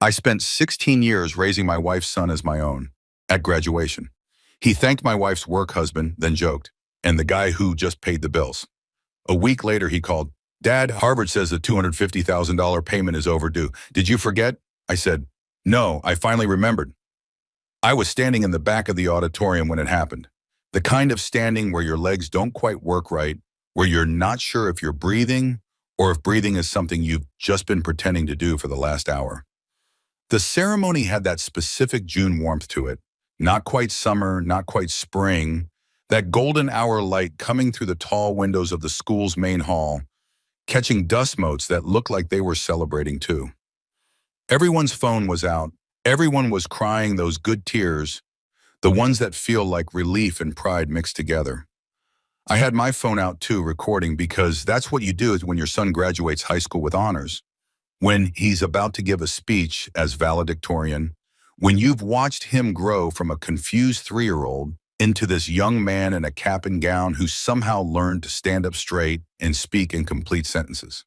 I spent 16 years raising my wife's son as my own. At graduation, he thanked my wife's work husband, then joked, and the guy who just paid the bills. A week later, he called, "Dad, Harvard says the $250,000 payment is overdue. Did you forget?" I said, "No, I finally remembered." I was standing in the back of the auditorium when it happened. The kind of standing where your legs don't quite work right, where you're not sure if you're breathing or if breathing is something you've just been pretending to do for the last hour. The ceremony had that specific June warmth to it. Not quite summer, not quite spring. That golden hour light coming through the tall windows of the school's main hall, catching dust motes that looked like they were celebrating too. Everyone's phone was out. Everyone was crying those good tears, the ones that feel like relief and pride mixed together. I had my phone out too, recording, because that's what you do when your son graduates high school with honors. When he's about to give a speech as valedictorian, when you've watched him grow from a confused 3-year-old into this young man in a cap and gown who somehow learned to stand up straight and speak in complete sentences.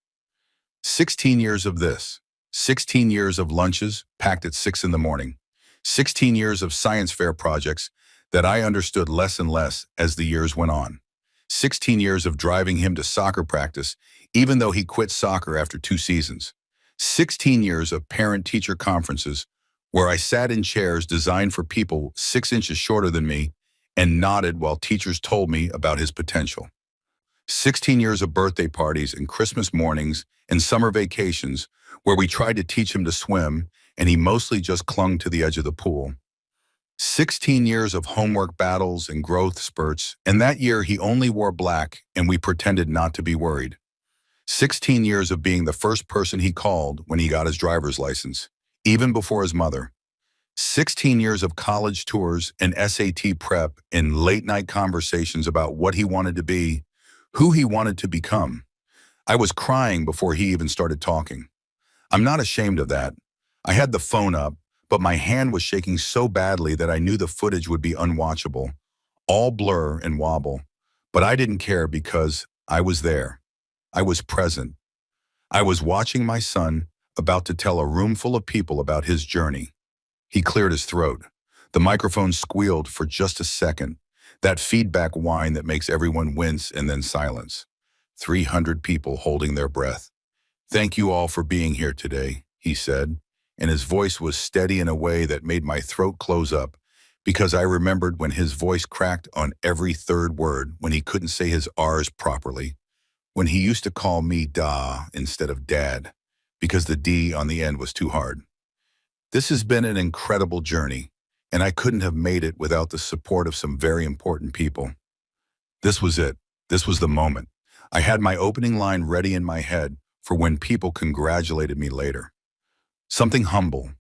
16 years of this. 16 years of lunches packed at 6 in the morning. 16 years of science fair projects that I understood less and less as the years went on. 16 years of driving him to soccer practice, even though he quit soccer after 2 seasons. 16 years of parent-teacher conferences where I sat in chairs designed for people 6 inches shorter than me and nodded while teachers told me about his potential. 16 years of birthday parties and Christmas mornings and summer vacations where we tried to teach him to swim and he mostly just clung to the edge of the pool. 16 years of homework battles and growth spurts, and that year he only wore black and we pretended not to be worried. 16 years of being the first person he called when he got his driver's license, even before his mother. 16 years of college tours and SAT prep and late-night conversations about what he wanted to be, who he wanted to become. I was crying before he even started talking. I'm not ashamed of that. I had the phone up, but my hand was shaking so badly that I knew the footage would be unwatchable, all blur and wobble. But I didn't care because I was there. I was present. I was watching my son about to tell a room full of people about his journey. He cleared his throat. The microphone squealed for just a second, that feedback whine that makes everyone wince and then silence. 300 people holding their breath. "Thank you all for being here today," he said, and his voice was steady in a way that made my throat close up, because I remembered when his voice cracked on every third word, when he couldn't say his R's properly, when he used to call me Da instead of Dad, because the D on the end was too hard. This has been an incredible journey, and I couldn't have made it without the support of some very important people. This was it. This was the moment. I had my opening line ready in my head for when people congratulated me later. Something humble,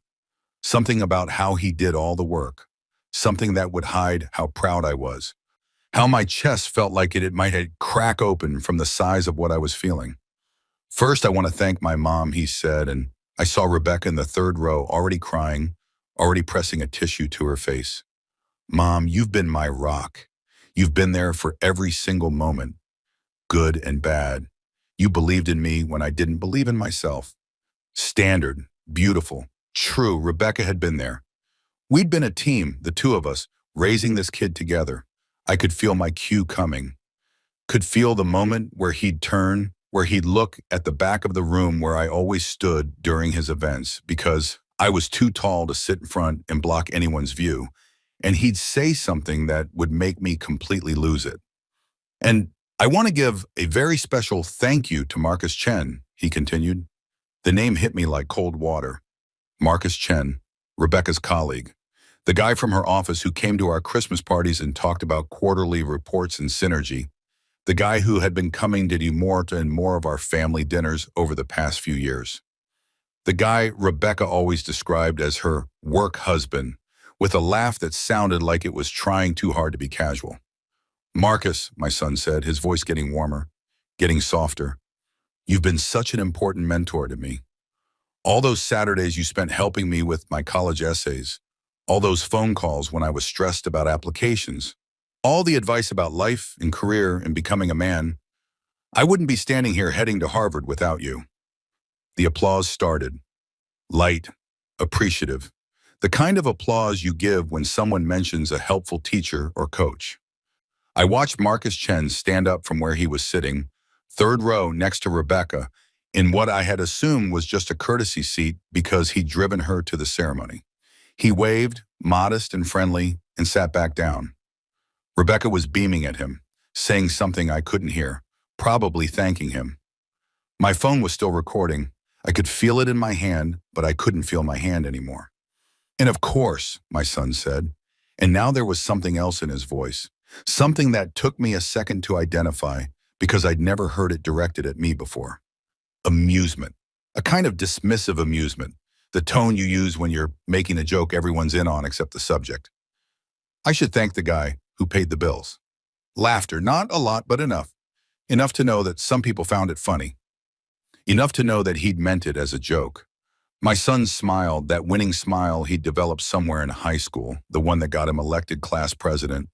something about how he did all the work, something that would hide how proud I was, how my chest felt like it might crack open from the size of what I was feeling. "First, I want to thank my mom," he said, and I saw Rebecca in the 3rd row already crying, already pressing a tissue to her face. "Mom, you've been my rock. You've been there for every single moment, good and bad. You believed in me when I didn't believe in myself." Standard, beautiful, true, Rebecca had been there. We'd been a team, the two of us, raising this kid together. I could feel my cue coming. Could feel the moment where he'd turn, where he'd look at the back of the room where I always stood during his events, because I was too tall to sit in front and block anyone's view, and he'd say something that would make me completely lose it. "And I want to give a very special thank you to Marcus Chen," he continued. The name hit me like cold water. Marcus Chen, Rebecca's colleague, the guy from her office who came to our Christmas parties and talked about quarterly reports and synergy, the guy who had been coming to do more and more of our family dinners over the past few years. The guy Rebecca always described as her work husband, with a laugh that sounded like it was trying too hard to be casual. "Marcus," my son said, his voice getting warmer, getting softer, "you've been such an important mentor to me. All those Saturdays you spent helping me with my college essays, all those phone calls when I was stressed about applications, all the advice about life and career and becoming a man. I wouldn't be standing here heading to Harvard without you." The applause started. Light, appreciative, the kind of applause you give when someone mentions a helpful teacher or coach. I watched Marcus Chen stand up from where he was sitting, third row next to Rebecca, in what I had assumed was just a courtesy seat because he'd driven her to the ceremony. He waved, modest and friendly, and sat back down. Rebecca was beaming at him, saying something I couldn't hear, probably thanking him. My phone was still recording. I could feel it in my hand, but I couldn't feel my hand anymore. "And of course," my son said, and now there was something else in his voice, something that took me a second to identify because I'd never heard it directed at me before. Amusement. A kind of dismissive amusement, the tone you use when you're making a joke everyone's in on except the subject. "I should thank the guy who paid the bills." Laughter, not a lot, but enough. Enough to know that some people found it funny. Enough to know that he'd meant it as a joke. My son smiled, that winning smile he'd developed somewhere in high school, the one that got him elected class president,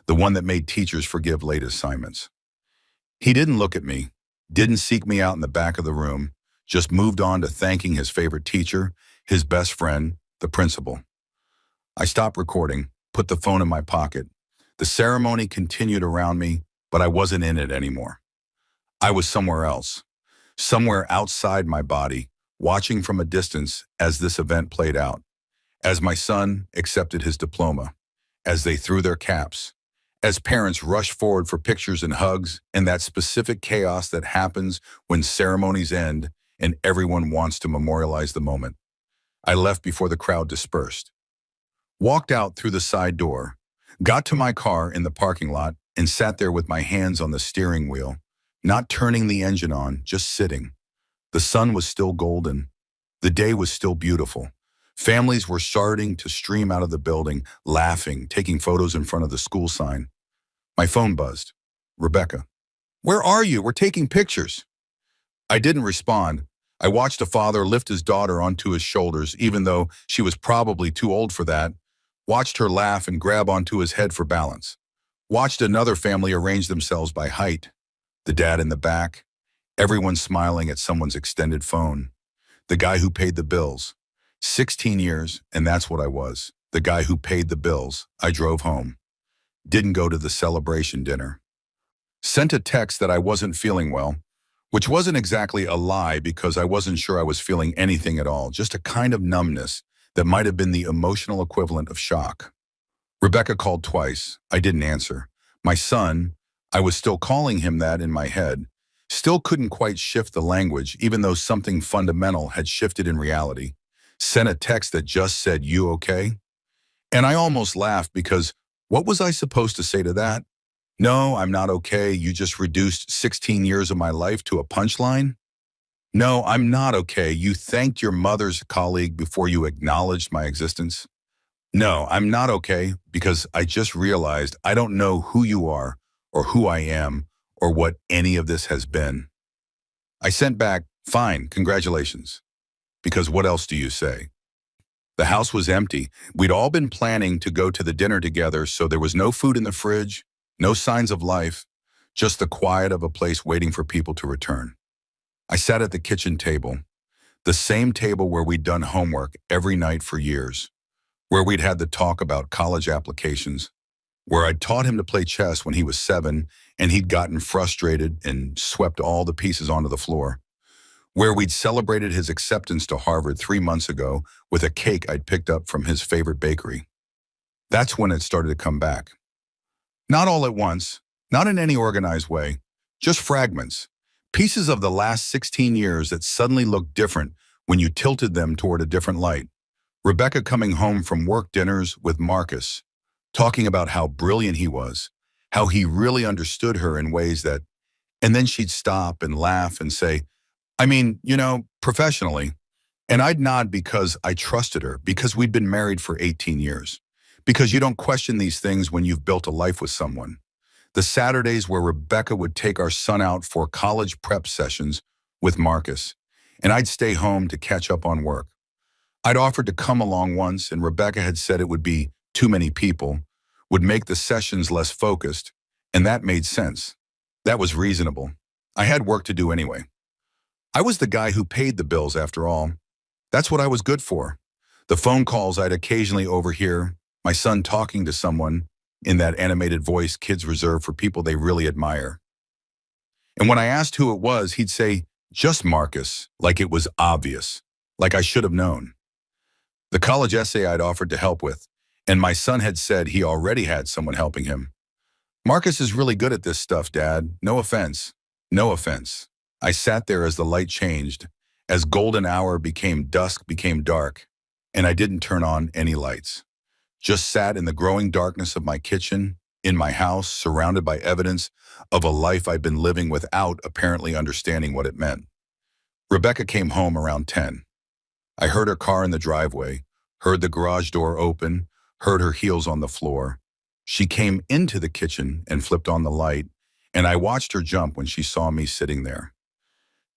the one that made teachers forgive late assignments. He didn't look at me, didn't seek me out in the back of the room, just moved on to thanking his favorite teacher, his best friend, the principal. I stopped recording, put the phone in my pocket. The ceremony continued around me, but I wasn't in it anymore. I was somewhere else, somewhere outside my body, watching from a distance as this event played out, as my son accepted his diploma, as they threw their caps, as parents rushed forward for pictures and hugs, and that specific chaos that happens when ceremonies end and everyone wants to memorialize the moment. I left before the crowd dispersed, walked out through the side door, got to my car in the parking lot, and sat there with my hands on the steering wheel, not turning the engine on, just sitting. The sun was still golden. The day was still beautiful. Families were starting to stream out of the building, laughing, taking photos in front of the school sign. My phone buzzed. "Rebecca, where are you? We're taking pictures." I didn't respond. I watched a father lift his daughter onto his shoulders, even though she was probably too old for that, watched her laugh and grab onto his head for balance. Watched another family arrange themselves by height. The dad in the back, everyone smiling at someone's extended phone. The guy who paid the bills. 16 years, and that's what I was. The guy who paid the bills. I drove home. Didn't go to the celebration dinner. Sent a text that I wasn't feeling well, which wasn't exactly a lie because I wasn't sure I was feeling anything at all, just a kind of numbness that might have been the emotional equivalent of shock. Rebecca called twice. I didn't answer. My son, I was still calling him that in my head, still couldn't quite shift the language, even though something fundamental had shifted in reality. Sent a text that just said, "You okay?" And I almost laughed because what was I supposed to say to that? "No, I'm not okay. You just reduced 16 years of my life to a punchline?" "No, I'm not okay. You thanked your mother's colleague before you acknowledged my existence." "No, I'm not okay because I just realized I don't know who you are or who I am or what any of this has been." I sent back, "Fine, congratulations." Because what else do you say? The house was empty. We'd all been planning to go to the dinner together, so there was no food in the fridge, no signs of life, just the quiet of a place waiting for people to return. I sat at the kitchen table, the same table where we'd done homework every night for years, where we'd had the talk about college applications, where I'd taught him to play chess when he was 7 and he'd gotten frustrated and swept all the pieces onto the floor, where we'd celebrated his acceptance to Harvard 3 months ago with a cake I'd picked up from his favorite bakery. That's when it started to come back. Not all at once, not in any organized way, just fragments, pieces of the last 16 years that suddenly looked different when you tilted them toward a different light. Rebecca coming home from work dinners with Marcus, talking about how brilliant he was, how he really understood her in ways that, and then she'd stop and laugh and say, "I mean, professionally." And I'd nod because I trusted her, because we'd been married for 18 years. Because you don't question these things when you've built a life with someone. The Saturdays where Rebecca would take our son out for college prep sessions with Marcus, and I'd stay home to catch up on work. I'd offered to come along once, and Rebecca had said it would be too many people, would make the sessions less focused, and that made sense. That was reasonable. I had work to do anyway. I was the guy who paid the bills after all. That's what I was good for. The phone calls I'd occasionally overhear, my son talking to someone in that animated voice kids reserve for people they really admire. And when I asked who it was, he'd say, just Marcus, like it was obvious, like I should have known. The college essay I'd offered to help with, and my son had said he already had someone helping him. Marcus is really good at this stuff, Dad. No offense. No offense. I sat there as the light changed, as golden hour became dusk became dark, and I didn't turn on any lights. Just sat in the growing darkness of my kitchen, in my house, surrounded by evidence of a life I'd been living without apparently understanding what it meant. Rebecca came home around 10. I heard her car in the driveway, heard the garage door open, heard her heels on the floor. She came into the kitchen and flipped on the light, and I watched her jump when she saw me sitting there.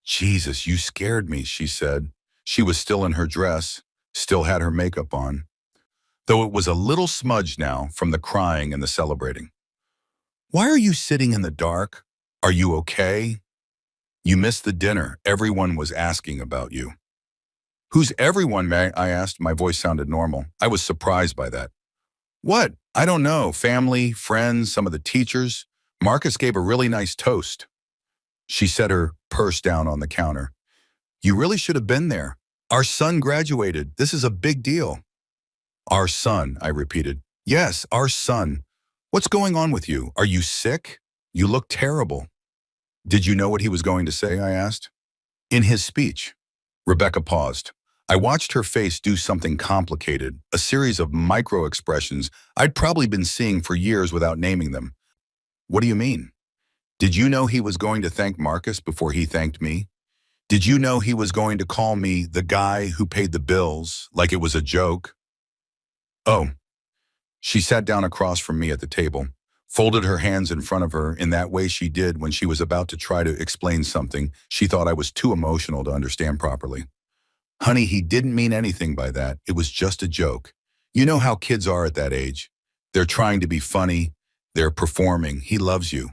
Jesus, you scared me, she said. She was still in her dress, still had her makeup on, though it was a little smudged now from the crying and the celebrating. Why are you sitting in the dark? Are you okay? You missed the dinner. Everyone was asking about you. Who's everyone, May? I asked. My voice sounded normal. I was surprised by that. What? I don't know. Family, friends, some of the teachers. Marcus gave a really nice toast. She set her purse down on the counter. You really should have been there. Our son graduated. This is a big deal. Our son, I repeated. Yes, our son. What's going on with you? Are you sick? You look terrible. Did you know what he was going to say? I asked. In his speech. Rebecca paused. I watched her face do something complicated, a series of micro-expressions I'd probably been seeing for years without naming them. What do you mean? Did you know he was going to thank Marcus before he thanked me? Did you know he was going to call me the guy who paid the bills, like it was a joke? Oh. She sat down across from me at the table, folded her hands in front of her in that way she did when she was about to try to explain something she thought I was too emotional to understand properly. Honey, he didn't mean anything by that. It was just a joke. You know how kids are at that age. They're trying to be funny. They're performing. He loves you.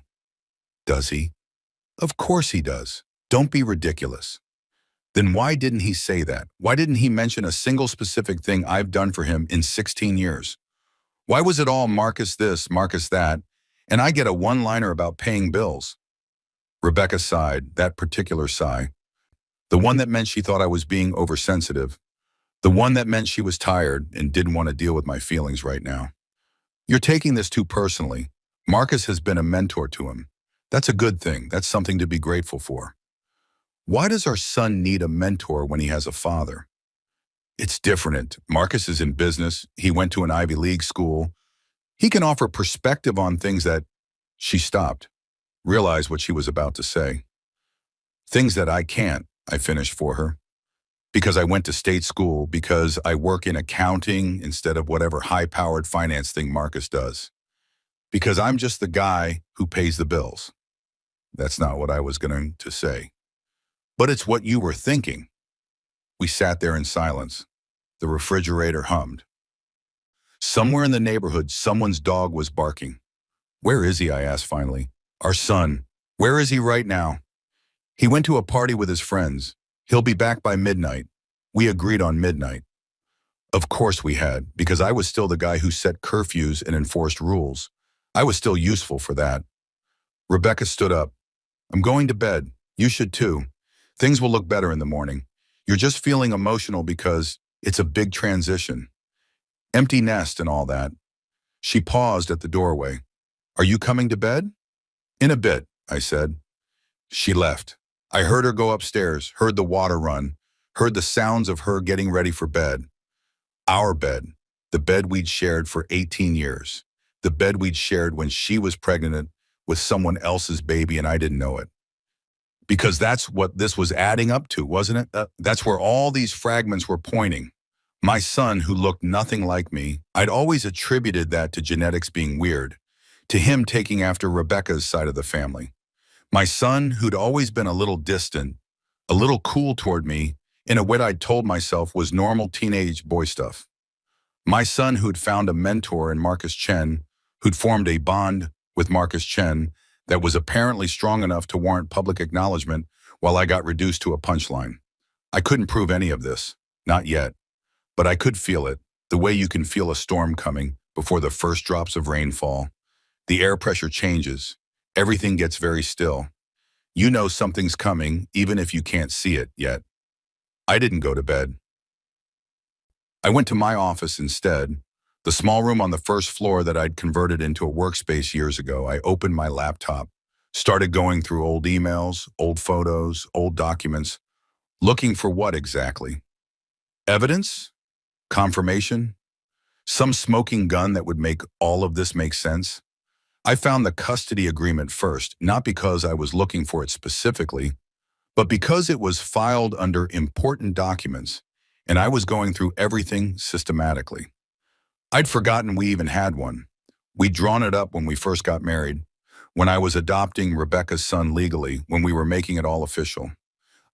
Does he? Of course he does. Don't be ridiculous. Then why didn't he say that? Why didn't he mention a single specific thing I've done for him in 16 years? Why was it all Marcus this, Marcus that, and I get a one-liner about paying bills? Rebecca sighed, that particular sigh. The one that meant she thought I was being oversensitive. The one that meant she was tired and didn't want to deal with my feelings right now. You're taking this too personally. Marcus has been a mentor to him. That's a good thing. That's something to be grateful for. Why does our son need a mentor when he has a father? It's different. Marcus is in business. He went to an Ivy League school. He can offer perspective on things that... She stopped, realized what she was about to say. Things that I can't, I finished for her. Because I went to state school, because I work in accounting instead of whatever high-powered finance thing Marcus does. Because I'm just the guy who pays the bills. That's not what I was going to say. But it's what you were thinking. We sat there in silence. The refrigerator hummed. Somewhere in the neighborhood, someone's dog was barking. Where is he? I asked finally. Our son. Where is he right now? He went to a party with his friends. He'll be back by midnight. We agreed on midnight. Of course we had, because I was still the guy who set curfews and enforced rules. I was still useful for that. Rebecca stood up. I'm going to bed. You should too. Things will look better in the morning. You're just feeling emotional because it's a big transition. Empty nest and all that. She paused at the doorway. Are you coming to bed? In a bit, I said. She left. I heard her go upstairs, heard the water run, heard the sounds of her getting ready for bed. Our bed, the bed we'd shared for 18 years, the bed we'd shared when she was pregnant with someone else's baby and I didn't know it. Because that's what this was adding up to, wasn't it? That's where all these fragments were pointing. My son, who looked nothing like me, I'd always attributed that to genetics being weird, to him taking after Rebecca's side of the family. My son, who'd always been a little distant, a little cool toward me, in a way I'd told myself was normal teenage boy stuff. My son, who'd found a mentor in Marcus Chen, who'd formed a bond with Marcus Chen that was apparently strong enough to warrant public acknowledgement while I got reduced to a punchline. I couldn't prove any of this, not yet. But I could feel it, the way you can feel a storm coming before the first drops of rain fall. The air pressure changes. Everything gets very still. You know something's coming, even if you can't see it yet. I didn't go to bed. I went to my office instead. The small room on the first floor that I'd converted into a workspace years ago. I opened my laptop, started going through old emails, old photos, old documents, looking for what exactly? Evidence? Confirmation? Some smoking gun that would make all of this make sense? I found the custody agreement first, not because I was looking for it specifically, but because it was filed under important documents, and I was going through everything systematically. I'd forgotten we even had one. We'd drawn it up when we first got married, when I was adopting Rebecca's son legally, when we were making it all official.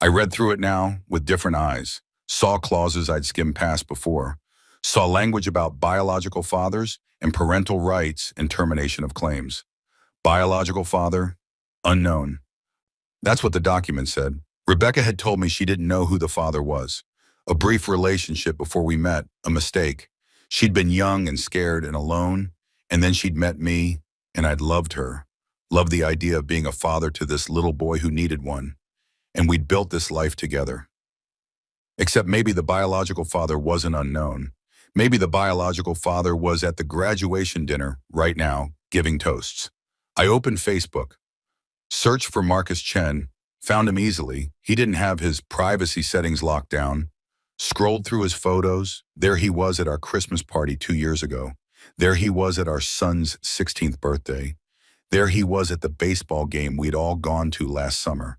I read through it now with different eyes, saw clauses I'd skimmed past before, saw language about biological fathers and parental rights and termination of claims. Biological father, unknown. That's what the document said. Rebecca had told me she didn't know who the father was. A brief relationship before we met, a mistake. She'd been young and scared and alone, and then she'd met me, and I'd loved her. Loved the idea of being a father to this little boy who needed one. And we'd built this life together. Except maybe the biological father wasn't unknown. Maybe the biological father was at the graduation dinner right now, giving toasts. I opened Facebook, searched for Marcus Chen, found him easily. He didn't have his privacy settings locked down. Scrolled through his photos. There he was at our Christmas party 2 years ago. There he was at our son's 16th birthday. There he was at the baseball game we'd all gone to last summer.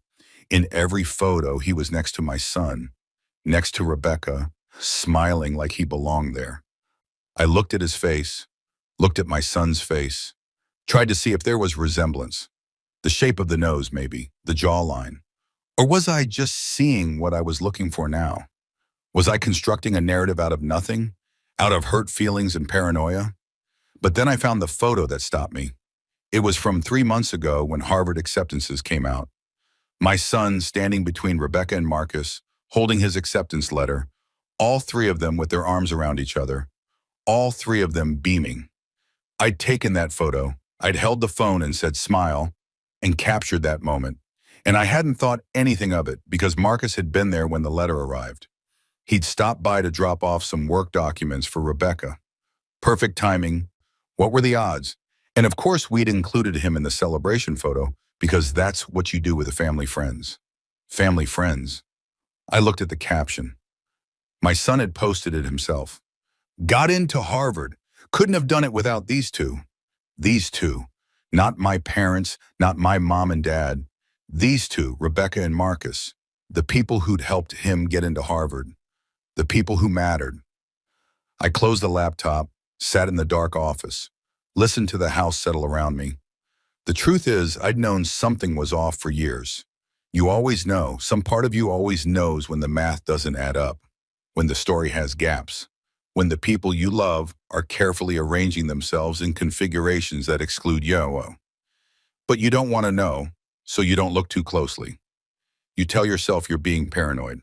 In every photo, he was next to my son, next to Rebecca, smiling like he belonged there. I looked at his face, looked at my son's face, tried to see if there was resemblance. The shape of the nose, maybe, the jawline. Or was I just seeing what I was looking for now? Was I constructing a narrative out of nothing, out of hurt feelings and paranoia? But then I found the photo that stopped me. It was from 3 months ago when Harvard acceptances came out. My son standing between Rebecca and Marcus, holding his acceptance letter, all three of them with their arms around each other, all three of them beaming. I'd taken that photo, I'd held the phone and said smile, and captured that moment. And I hadn't thought anything of it because Marcus had been there when the letter arrived. He'd stopped by to drop off some work documents for Rebecca. Perfect timing. What were the odds? And of course we'd included him in the celebration photo because that's what you do with the family friends. Family friends. I looked at the caption. My son had posted it himself. Got into Harvard. Couldn't have done it without these two. These two. Not my parents, not my mom and dad. These two, Rebecca and Marcus. The people who'd helped him get into Harvard. The people who mattered. I closed the laptop, sat in the dark office, listened to the house settle around me. The truth is, I'd known something was off for years. You always know, some part of you always knows when the math doesn't add up, when the story has gaps, when the people you love are carefully arranging themselves in configurations that exclude you. But you don't want to know, so you don't look too closely. You tell yourself you're being paranoid.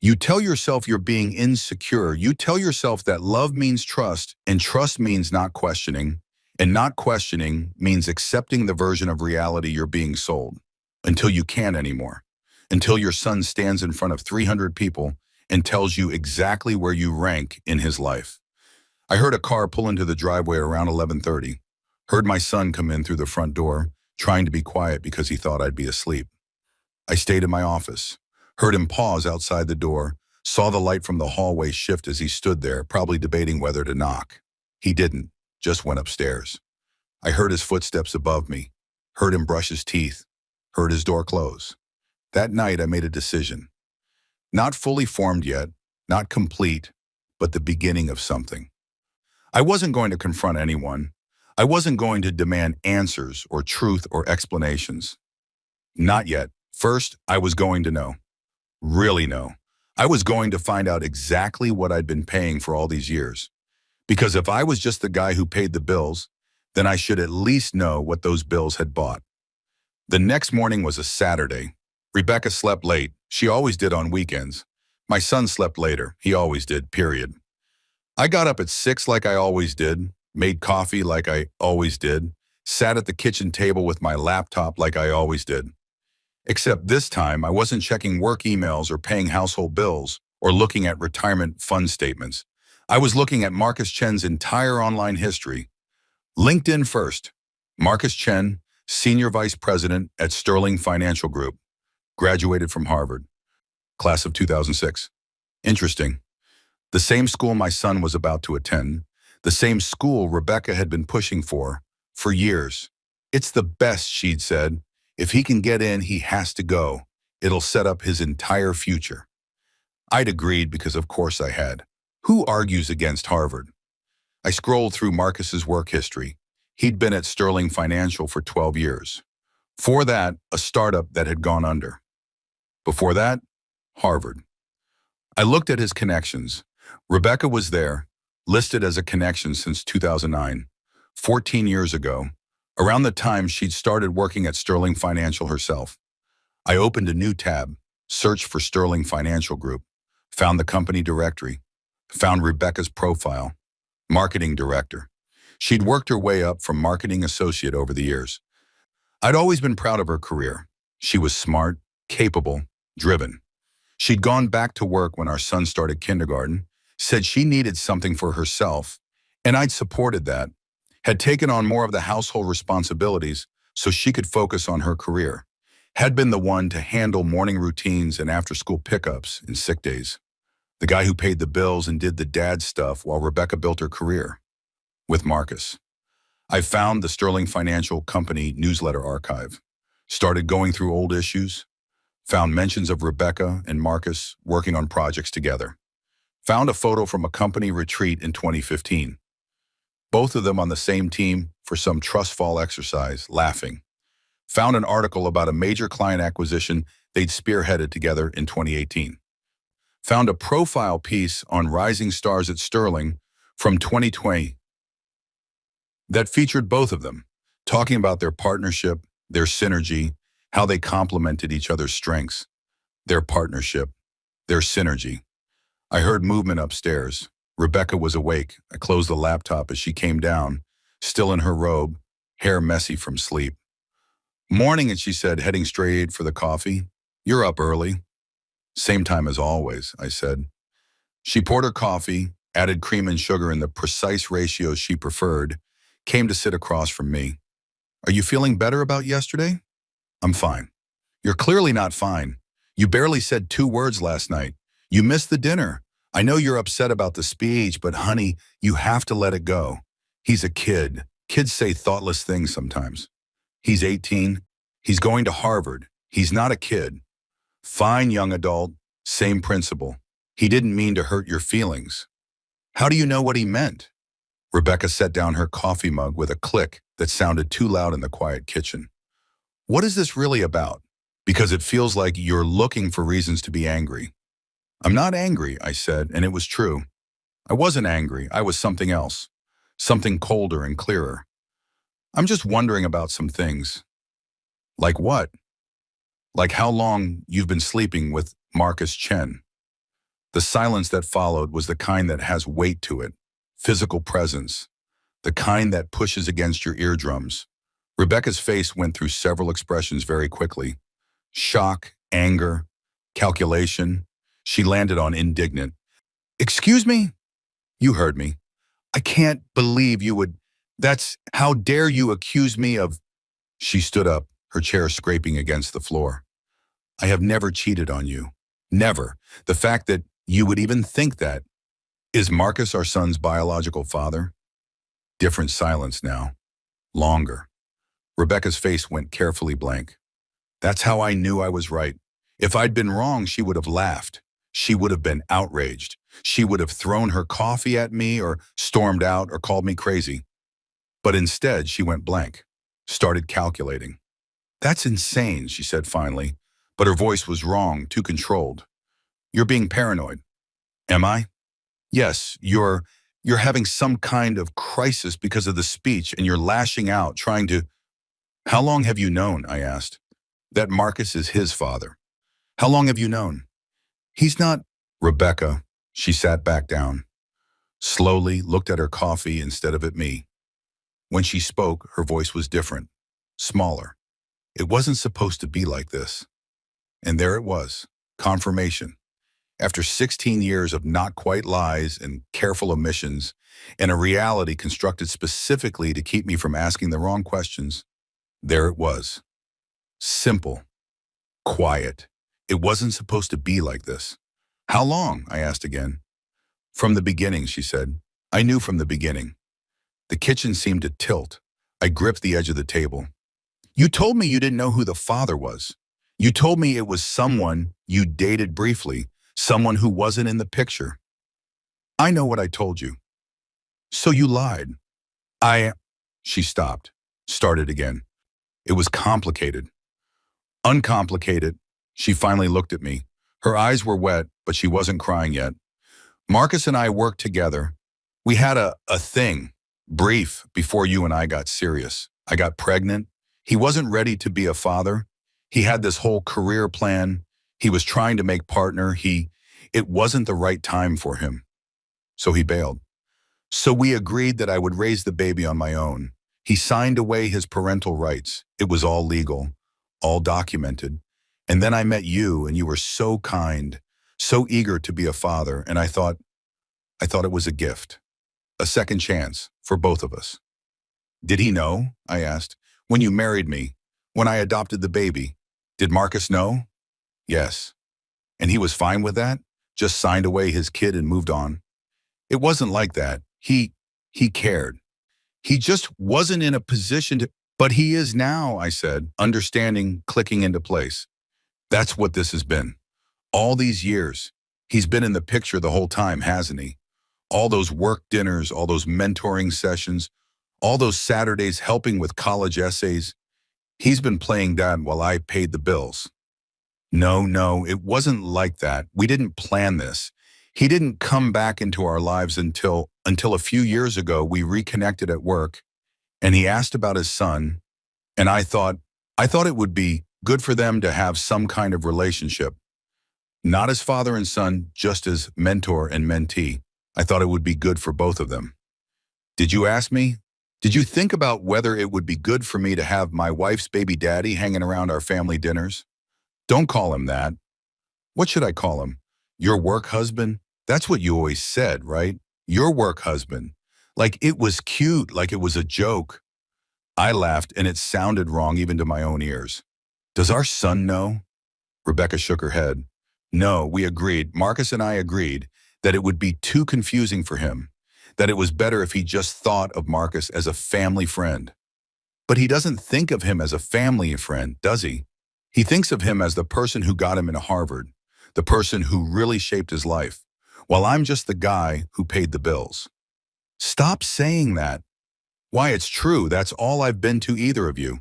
You tell yourself you're being insecure. You tell yourself that love means trust, and trust means not questioning, and not questioning means accepting the version of reality you're being sold, until you can't anymore, until your son stands in front of 300 people and tells you exactly where you rank in his life. I heard a car pull into the driveway around 11:30, heard my son come in through the front door, trying to be quiet because he thought I'd be asleep. I stayed in my office. Heard him pause outside the door, saw the light from the hallway shift as he stood there, probably debating whether to knock. He didn't, just went upstairs. I heard his footsteps above me, heard him brush his teeth, heard his door close. That night I made a decision. Not fully formed yet, not complete, but the beginning of something. I wasn't going to confront anyone. I wasn't going to demand answers or truth or explanations. Not yet. First, I was going to know. Really know. I was going to find out exactly what I'd been paying for all these years. Because if I was just the guy who paid the bills, then I should at least know what those bills had bought. The next morning was a Saturday. Rebecca slept late. She always did on weekends. My son slept later. He always did, period. I got up at 6 like I always did, made coffee like I always did, sat at the kitchen table with my laptop like I always did. Except this time, I wasn't checking work emails or paying household bills or looking at retirement fund statements. I was looking at Marcus Chen's entire online history. LinkedIn first. Marcus Chen, Senior Vice President at Sterling Financial Group. Graduated from Harvard. Class of 2006. Interesting. The same school my son was about to attend. The same school Rebecca had been pushing for years. It's the best, she'd said. If he can get in, he has to go. It'll set up his entire future. I'd agreed because of course I had. Who argues against Harvard? I scrolled through Marcus's work history. He'd been at Sterling Financial for 12 years. Before that, a startup that had gone under. Before that, Harvard. I looked at his connections. Rebecca was there, listed as a connection since 2009, 14 years ago, around the time she'd started working at Sterling Financial herself. I opened a new tab, searched for Sterling Financial Group, found the company directory, found Rebecca's profile, marketing director. She'd worked her way up from marketing associate over the years. I'd always been proud of her career. She was smart, capable, driven. She'd gone back to work when our son started kindergarten, said she needed something for herself, and I'd supported that, had taken on more of the household responsibilities so she could focus on her career, had been the one to handle morning routines and after-school pickups and sick days, the guy who paid the bills and did the dad stuff while Rebecca built her career. With Marcus. I found the Sterling Financial Company newsletter archive, started going through old issues, found mentions of Rebecca and Marcus working on projects together, found a photo from a company retreat in 2015, both of them on the same team for some trust fall exercise, laughing, found an article about a major client acquisition they'd spearheaded together in 2018, found a profile piece on rising stars at Sterling from 2020 that featured both of them, talking about their partnership, their synergy, how they complemented each other's strengths, their partnership, their synergy. I heard movement upstairs. Rebecca was awake. I closed the laptop as she came down, still in her robe, hair messy from sleep. Morning, and she said, heading straight for the coffee. You're up early. Same time as always, I said. She poured her coffee, added cream and sugar in the precise ratios she preferred, came to sit across from me. Are you feeling better about yesterday? I'm fine. You're clearly not fine. You barely said 2 words last night. You missed the dinner. I know you're upset about the speech, but honey, you have to let it go. He's a kid. Kids say thoughtless things sometimes. He's 18. He's going to Harvard. He's not a kid. Fine, young adult. Same principle. He didn't mean to hurt your feelings. How do you know what he meant? Rebecca set down her coffee mug with a click that sounded too loud in the quiet kitchen. What is this really about? Because it feels like you're looking for reasons to be angry. I'm not angry, I said, and it was true. I wasn't angry. I was something else. Something colder and clearer. I'm just wondering about some things. Like what? Like how long you've been sleeping with Marcus Chen. The silence that followed was the kind that has weight to it. Physical presence, the kind that pushes against your eardrums. Rebecca's face went through several expressions very quickly. Shock, anger, calculation. She landed on indignant. Excuse me? You heard me. I can't believe you would. How dare you accuse me of. She stood up, her chair scraping against the floor. I have never cheated on you. Never. The fact that you would even think that. Is Marcus our son's biological father? Different silence now. Longer. Rebecca's face went carefully blank. That's how I knew I was right. If I'd been wrong, she would have laughed. She would have been outraged. She would have thrown her coffee at me or stormed out or called me crazy. But instead, she went blank, started calculating. That's insane, she said finally, but her voice was wrong, too controlled. You're being paranoid. Am I? Yes, you're having some kind of crisis because of the speech and you're lashing out, trying to. How long have you known, I asked, that Marcus is his father? How long have you known? He's not. Rebecca, she sat back down, slowly looked at her coffee instead of at me. When she spoke, her voice was different, smaller. It wasn't supposed to be like this. And there it was, confirmation. After 16 years of not quite lies and careful omissions, and a reality constructed specifically to keep me from asking the wrong questions, there it was. Simple. Quiet. It wasn't supposed to be like this. How long? I asked again. From the beginning, she said. I knew from the beginning. The kitchen seemed to tilt. I gripped the edge of the table. You told me you didn't know who the father was. You told me it was someone you dated briefly, someone who wasn't in the picture. I know what I told you. So you lied. She stopped, started again. It was complicated. Uncomplicated. She finally looked at me. Her eyes were wet, but she wasn't crying yet. Marcus and I worked together. We had a thing, brief, before you and I got serious. I got pregnant. He wasn't ready to be a father. He had this whole career plan. He was trying to make partner. It wasn't the right time for him. So he bailed. So we agreed that I would raise the baby on my own. He signed away his parental rights. It was all legal, all documented. And then I met you, and you were so kind, so eager to be a father, and I thought it was a gift, a second chance for both of us. Did he know? I asked. When you married me, when I adopted the baby, did Marcus know? Yes. And he was fine with that? Just signed away his kid and moved on? It wasn't like that. He cared. He just wasn't in a position to, but he is now, I said, understanding, clicking into place. That's what this has been. All these years, he's been in the picture the whole time, hasn't he? All those work dinners, all those mentoring sessions, all those Saturdays helping with college essays. He's been playing dad while I paid the bills. No, it wasn't like that. We didn't plan this. He didn't come back into our lives until a few years ago. We reconnected at work, and he asked about his son, and I thought it would be good for them to have some kind of relationship. Not as father and son, just as mentor and mentee. I thought it would be good for both of them. Did you ask me? Did you think about whether it would be good for me to have my wife's baby daddy hanging around our family dinners? Don't call him that. What should I call him? Your work husband? That's what you always said, right? Your work husband. Like it was cute, like it was a joke. I laughed, and it sounded wrong even to my own ears. Does our son know? Rebecca shook her head. No, we agreed, Marcus and I agreed, that it would be too confusing for him, that it was better if he just thought of Marcus as a family friend. But he doesn't think of him as a family friend, does he? He thinks of him as the person who got him into Harvard, the person who really shaped his life, while I'm just the guy who paid the bills. Stop saying that. Why, it's true, that's all I've been to either of you.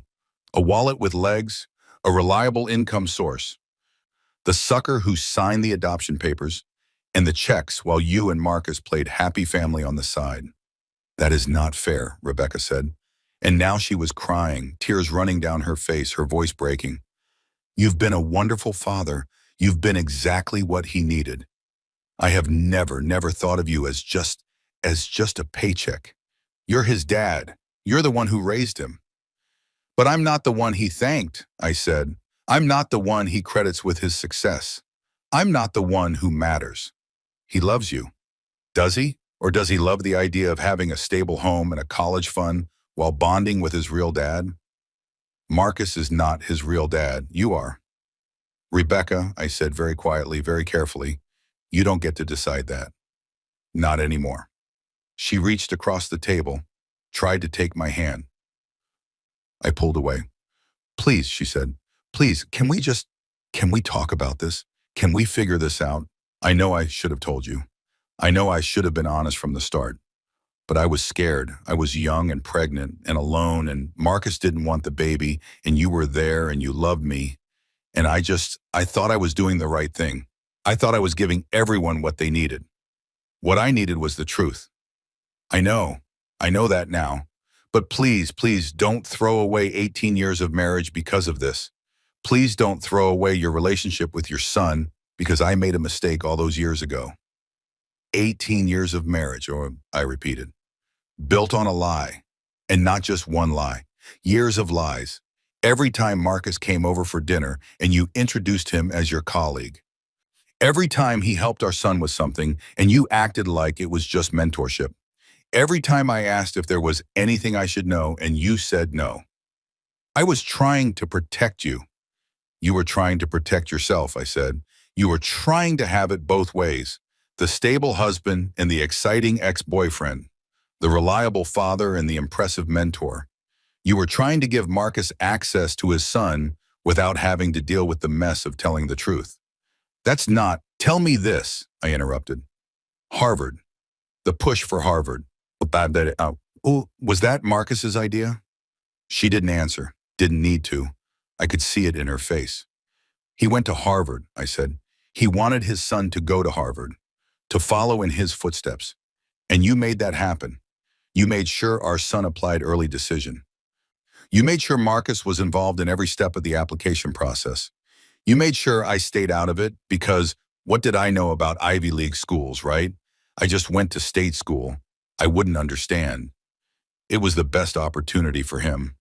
A wallet with legs, a reliable income source. The sucker who signed the adoption papers and the checks while you and Marcus played happy family on the side. That is not fair, Rebecca said. And now she was crying, tears running down her face, her voice breaking. You've been a wonderful father. You've been exactly what he needed. I have never thought of you as just a paycheck. You're his dad. You're the one who raised him. But I'm not the one he thanked, I said. I'm not the one he credits with his success. I'm not the one who matters. He loves you. Does he? Or does he love the idea of having a stable home and a college fund while bonding with his real dad? Marcus is not his real dad. You are. Rebecca, I said very quietly, very carefully, you don't get to decide that. Not anymore. She reached across the table, tried to take my hand. I pulled away. Please, she said, please, can we talk about this? Can we figure this out? I know I should have told you. I know I should have been honest from the start. But I was scared. I was young and pregnant and alone, and Marcus didn't want the baby, and you were there and you loved me. And I thought I was doing the right thing. I thought I was giving everyone what they needed. What I needed was the truth. I know that now. But please don't throw away 18 years of marriage because of this. Please don't throw away your relationship with your son because I made a mistake all those years ago. 18 years of marriage, or I repeated, built on a lie, and not just one lie, years of lies. Every time Marcus came over for dinner and you introduced him as your colleague. Every time he helped our son with something and you acted like it was just mentorship. Every time I asked if there was anything I should know and you said no. I was trying to protect you. You were trying to protect yourself, I said. You were trying to have it both ways. The stable husband and the exciting ex-boyfriend. The reliable father and the impressive mentor. You were trying to give Marcus access to his son without having to deal with the mess of telling the truth. That's not, tell me this, I interrupted. Harvard. The push for Harvard. Was that Marcus's idea? She didn't answer, didn't need to. I could see it in her face. He went to Harvard, I said. He wanted his son to go to Harvard, to follow in his footsteps. And you made that happen. You made sure our son applied early decision. You made sure Marcus was involved in every step of the application process. You made sure I stayed out of it because what did I know about Ivy League schools, right? I just went to state school. I wouldn't understand. It was the best opportunity for him.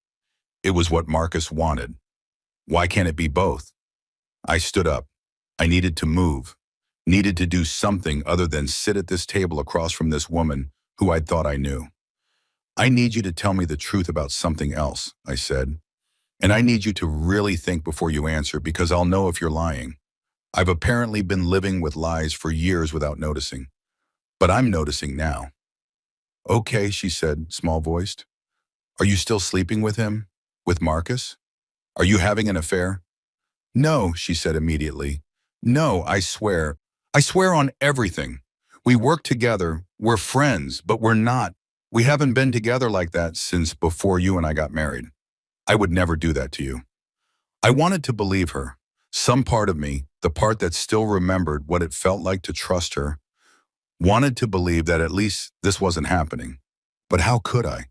It was what Marcus wanted. Why can't it be both? I stood up. I needed to move, needed to do something other than sit at this table across from this woman who I thought I knew. I need you to tell me the truth about something else, I said. And I need you to really think before you answer because I'll know if you're lying. I've apparently been living with lies for years without noticing. But I'm noticing now. Okay, she said, small-voiced. Are you still sleeping with him? With Marcus? Are you having an affair? No, she said immediately. No, I swear. I swear on everything. We work together. We're friends, but we're not. We haven't been together like that since before you and I got married. I would never do that to you. I wanted to believe her. Some part of me, the part that still remembered what it felt like to trust her, wanted to believe that at least this wasn't happening. But how could I?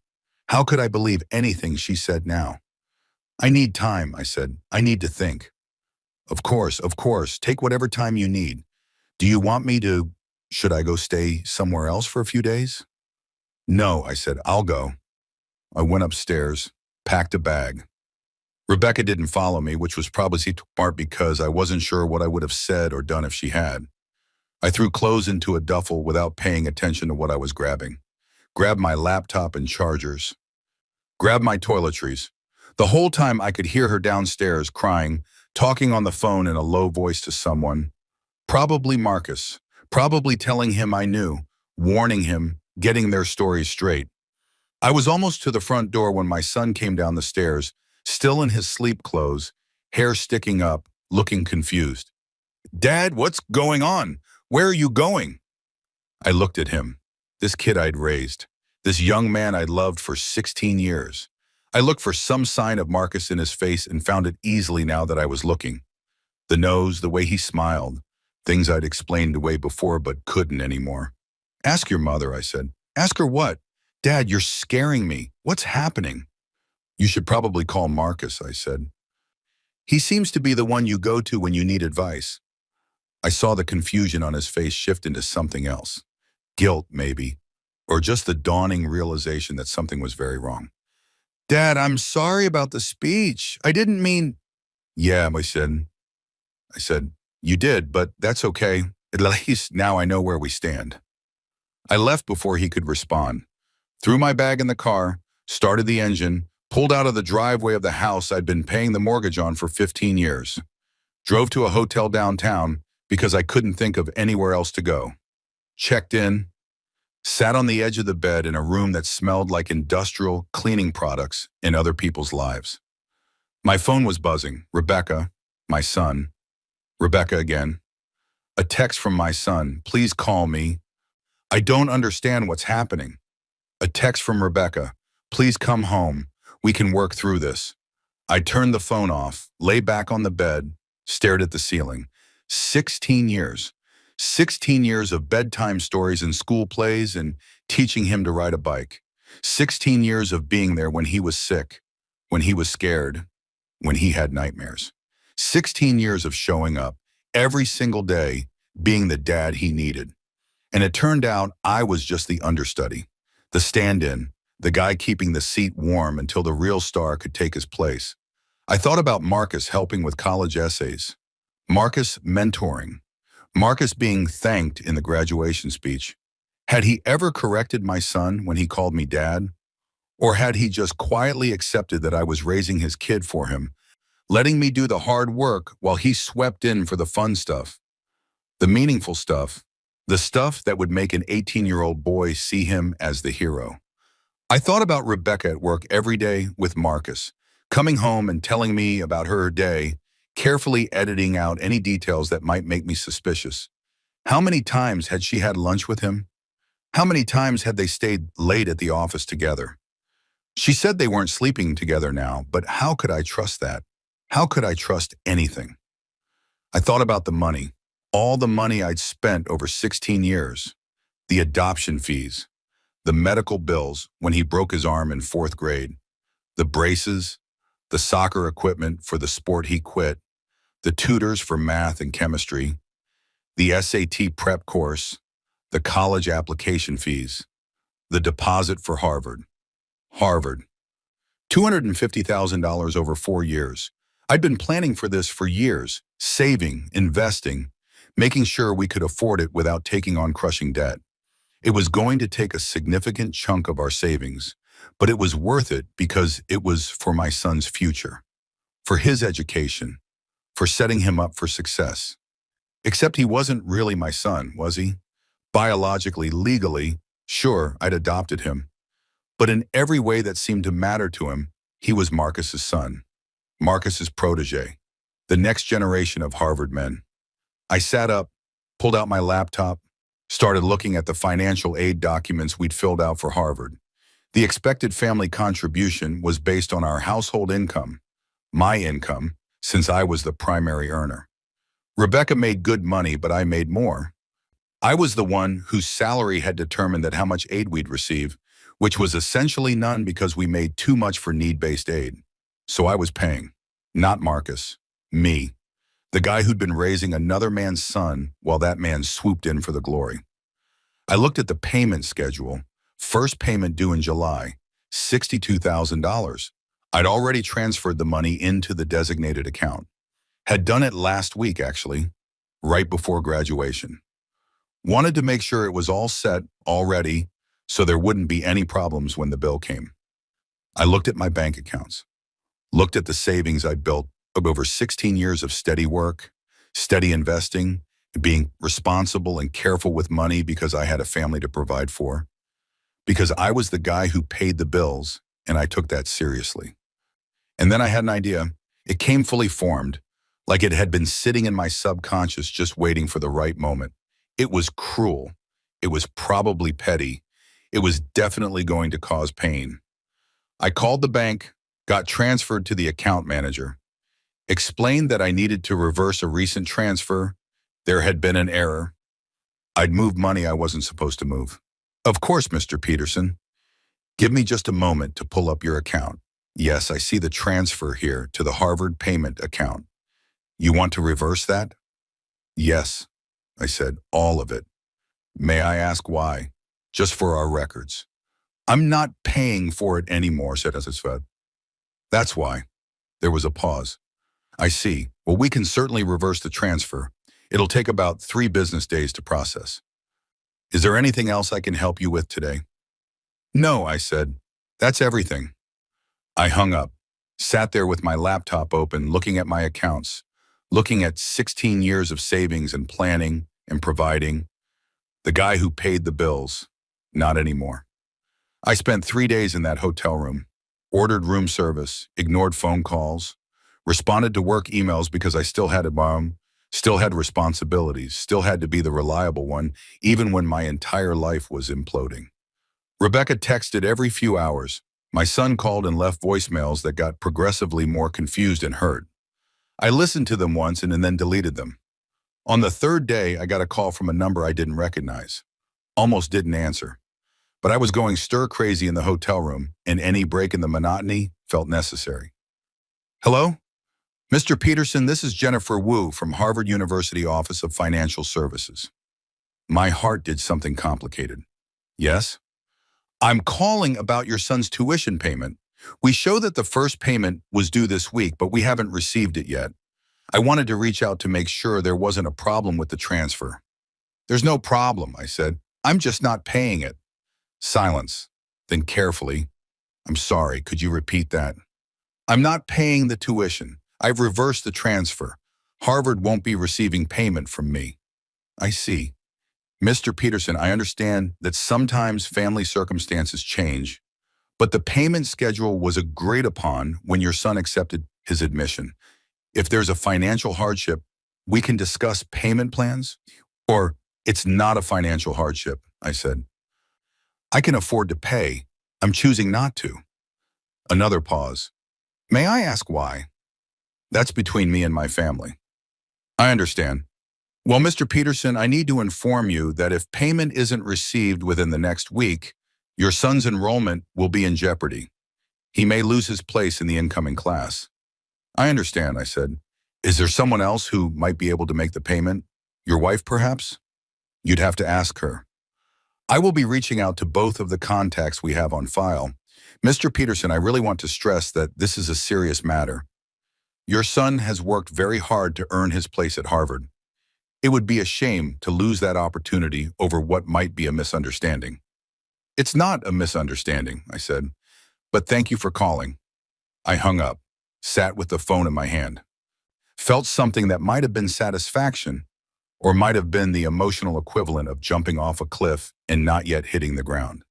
How could I believe anything she said now? I need time, I said. I need to think. Of course, take whatever time you need. Do you want me to, should I go stay somewhere else for a few days? No, I said, I'll go. I went upstairs, packed a bag. Rebecca didn't follow me, which was probably smart because I wasn't sure what I would have said or done if she had. I threw clothes into a duffel without paying attention to what I was grabbing. Grabbed my laptop and chargers. Grabbed my toiletries. The whole time I could hear her downstairs crying, talking on the phone in a low voice to someone. Probably Marcus. Probably telling him I knew, warning him, getting their stories straight. I was almost to the front door when my son came down the stairs, still in his sleep clothes, hair sticking up, looking confused. Dad, what's going on? Where are you going? I looked at him, this kid I'd raised, this young man I'd loved for 16 years. I looked for some sign of Marcus in his face and found it easily now that I was looking. The nose, the way he smiled, things I'd explained away before but couldn't anymore. Ask your mother, I said. Ask her what? Dad, you're scaring me. What's happening? You should probably call Marcus, I said. He seems to be the one you go to when you need advice. I saw the confusion on his face shift into something else. Guilt, maybe, or just the dawning realization that something was very wrong. Dad, I'm sorry about the speech. I didn't mean... Yeah, I said, you did, but that's okay. At least now I know where we stand. I left before he could respond. Threw my bag in the car, started the engine, pulled out of the driveway of the house I'd been paying the mortgage on for 15 years. Drove to a hotel downtown because I couldn't think of anywhere else to go. Checked in, sat on the edge of the bed in a room that smelled like industrial cleaning products in other people's lives. My phone was buzzing. Rebecca, my son. Rebecca again. A text from my son. Please call me. I don't understand what's happening. A text from Rebecca. Please come home. We can work through this. I turned the phone off, lay back on the bed, stared at the ceiling. 16 years. 16 years of bedtime stories and school plays and teaching him to ride a bike. 16 years of being there when he was sick, when he was scared, when he had nightmares. 16 years of showing up, every single day being the dad he needed. And it turned out I was just the understudy, the stand-in, the guy keeping the seat warm until the real star could take his place. I thought about Marcus helping with college essays, Marcus mentoring, Marcus being thanked in the graduation speech. Had he ever corrected my son when he called me dad? Or had he just quietly accepted that I was raising his kid for him, letting me do the hard work while he swept in for the fun stuff, the meaningful stuff, the stuff that would make an 18-year-old boy see him as the hero? I thought about Rebecca at work every day with Marcus, coming home and telling me about her day, carefully editing out any details that might make me suspicious. How many times had she had lunch with him? How many times had they stayed late at the office together? She said they weren't sleeping together now, but how could I trust that? How could I trust anything? I thought about the money, all the money I'd spent over 16 years, the adoption fees, the medical bills when he broke his arm in 4th grade, the braces, the soccer equipment for the sport he quit, the tutors for math and chemistry, the SAT prep course, the college application fees, the deposit for Harvard. Harvard. $250,000 over 4 years. I'd been planning for this for years, saving, investing, making sure we could afford it without taking on crushing debt. It was going to take a significant chunk of our savings, but it was worth it because it was for my son's future, for his education, for setting him up for success. Except he wasn't really my son, was he? Biologically, legally, sure, I'd adopted him. But in every way that seemed to matter to him, he was Marcus's son, Marcus's protege, the next generation of Harvard men. I sat up, pulled out my laptop, started looking at the financial aid documents we'd filled out for Harvard. The expected family contribution was based on our household income, my income, since I was the primary earner. Rebecca made good money, but I made more. I was the one whose salary had determined that how much aid we'd receive, which was essentially none because we made too much for need-based aid. So I was paying, not Marcus, me, the guy who'd been raising another man's son while that man swooped in for the glory. I looked at the payment schedule, first payment due in July, $62,000. I'd already transferred the money into the designated account. Had done it last week, actually, right before graduation. Wanted to make sure it was all set, all ready, so there wouldn't be any problems when the bill came. I looked at my bank accounts, looked at the savings I'd built over 16 years of steady work, steady investing, being responsible and careful with money because I had a family to provide for, because I was the guy who paid the bills, and I took that seriously. And then I had an idea. It came fully formed, like it had been sitting in my subconscious just waiting for the right moment. It was cruel. It was probably petty. It was definitely going to cause pain. I called the bank, got transferred to the account manager, explained that I needed to reverse a recent transfer. There had been an error. I'd moved money I wasn't supposed to move. Of course, Mr. Peterson. Give me just a moment to pull up your account. Yes, I see the transfer here to the Harvard payment account. You want to reverse that? Yes, I said, all of it. May I ask why? Just for our records. I'm not paying for it anymore, said Asisfed. That's why. There was a pause. I see. Well, we can certainly reverse the transfer. It'll take about 3 business days to process. Is there anything else I can help you with today? No, I said. That's everything. I hung up, sat there with my laptop open, looking at my accounts, looking at 16 years of savings and planning and providing. The guy who paid the bills, not anymore. I spent 3 days in that hotel room, ordered room service, ignored phone calls, responded to work emails because I still had a mom, still had responsibilities, still had to be the reliable one, even when my entire life was imploding. Rebecca texted every few hours. My son called and left voicemails that got progressively more confused and hurt. I listened to them once and then deleted them. On the 3rd day, I got a call from a number I didn't recognize. Almost didn't answer. But I was going stir crazy in the hotel room, and any break in the monotony felt necessary. Hello? Mr. Peterson, this is Jennifer Wu from Harvard University Office of Financial Services. My heart did something complicated. Yes? I'm calling about your son's tuition payment. We show that the first payment was due this week, but we haven't received it yet. I wanted to reach out to make sure there wasn't a problem with the transfer. There's no problem, I said. I'm just not paying it. Silence. Then carefully, I'm sorry, could you repeat that? I'm not paying the tuition. I've reversed the transfer. Harvard won't be receiving payment from me. I see. Mr. Peterson, I understand that sometimes family circumstances change, but the payment schedule was agreed upon when your son accepted his admission. If there's a financial hardship, we can discuss payment plans, or it's not a financial hardship, I said. I can afford to pay. I'm choosing not to. Another pause. May I ask why? That's between me and my family. I understand. Well, Mr. Peterson, I need to inform you that if payment isn't received within the next week, your son's enrollment will be in jeopardy. He may lose his place in the incoming class. I understand, I said. Is there someone else who might be able to make the payment? Your wife, perhaps? You'd have to ask her. I will be reaching out to both of the contacts we have on file. Mr. Peterson, I really want to stress that this is a serious matter. Your son has worked very hard to earn his place at Harvard. It would be a shame to lose that opportunity over what might be a misunderstanding. It's not a misunderstanding, I said, but thank you for calling. I hung up, sat with the phone in my hand, felt something that might have been satisfaction or might have been the emotional equivalent of jumping off a cliff and not yet hitting the ground.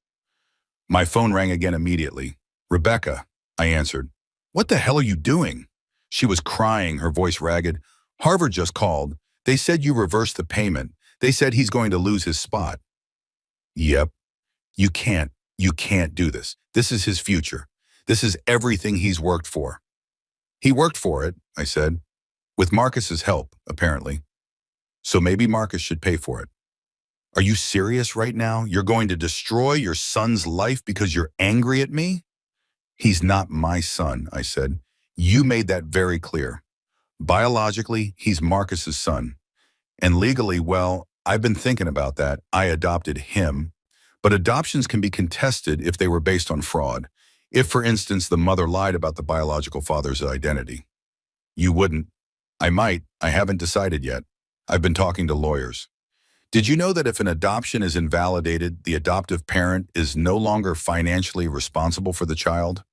My phone rang again immediately. Rebecca, I answered. What the hell are you doing? She was crying, her voice ragged. Harvard just called. They said you reversed the payment. They said he's going to lose his spot. Yep. You can't do this. This is his future. This is everything he's worked for. He worked for it, I said, with Marcus's help, apparently. So maybe Marcus should pay for it. Are you serious right now? You're going to destroy your son's life because you're angry at me? He's not my son, I said. You made that very clear. Biologically, he's Marcus's son. And legally, well, I've been thinking about that. I adopted him. But adoptions can be contested if they were based on fraud. If, for instance, the mother lied about the biological father's identity. You wouldn't. I might. I haven't decided yet. I've been talking to lawyers. Did you know that if an adoption is invalidated, the adoptive parent is no longer financially responsible for the child?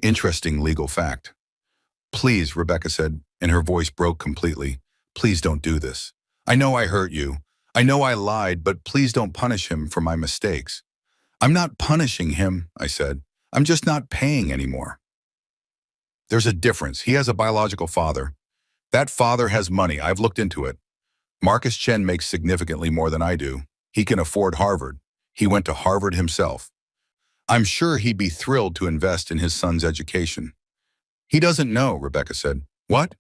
Interesting legal fact. Please, Rebecca said, and her voice broke completely. Please don't do this. I know I hurt you. I know I lied, but please don't punish him for my mistakes. I'm not punishing him, I said. I'm just not paying anymore. There's a difference. He has a biological father. That father has money. I've looked into it. Marcus Chen makes significantly more than I do. He can afford Harvard. He went to Harvard himself. I'm sure he'd be thrilled to invest in his son's education. He doesn't know, Rebecca said. What?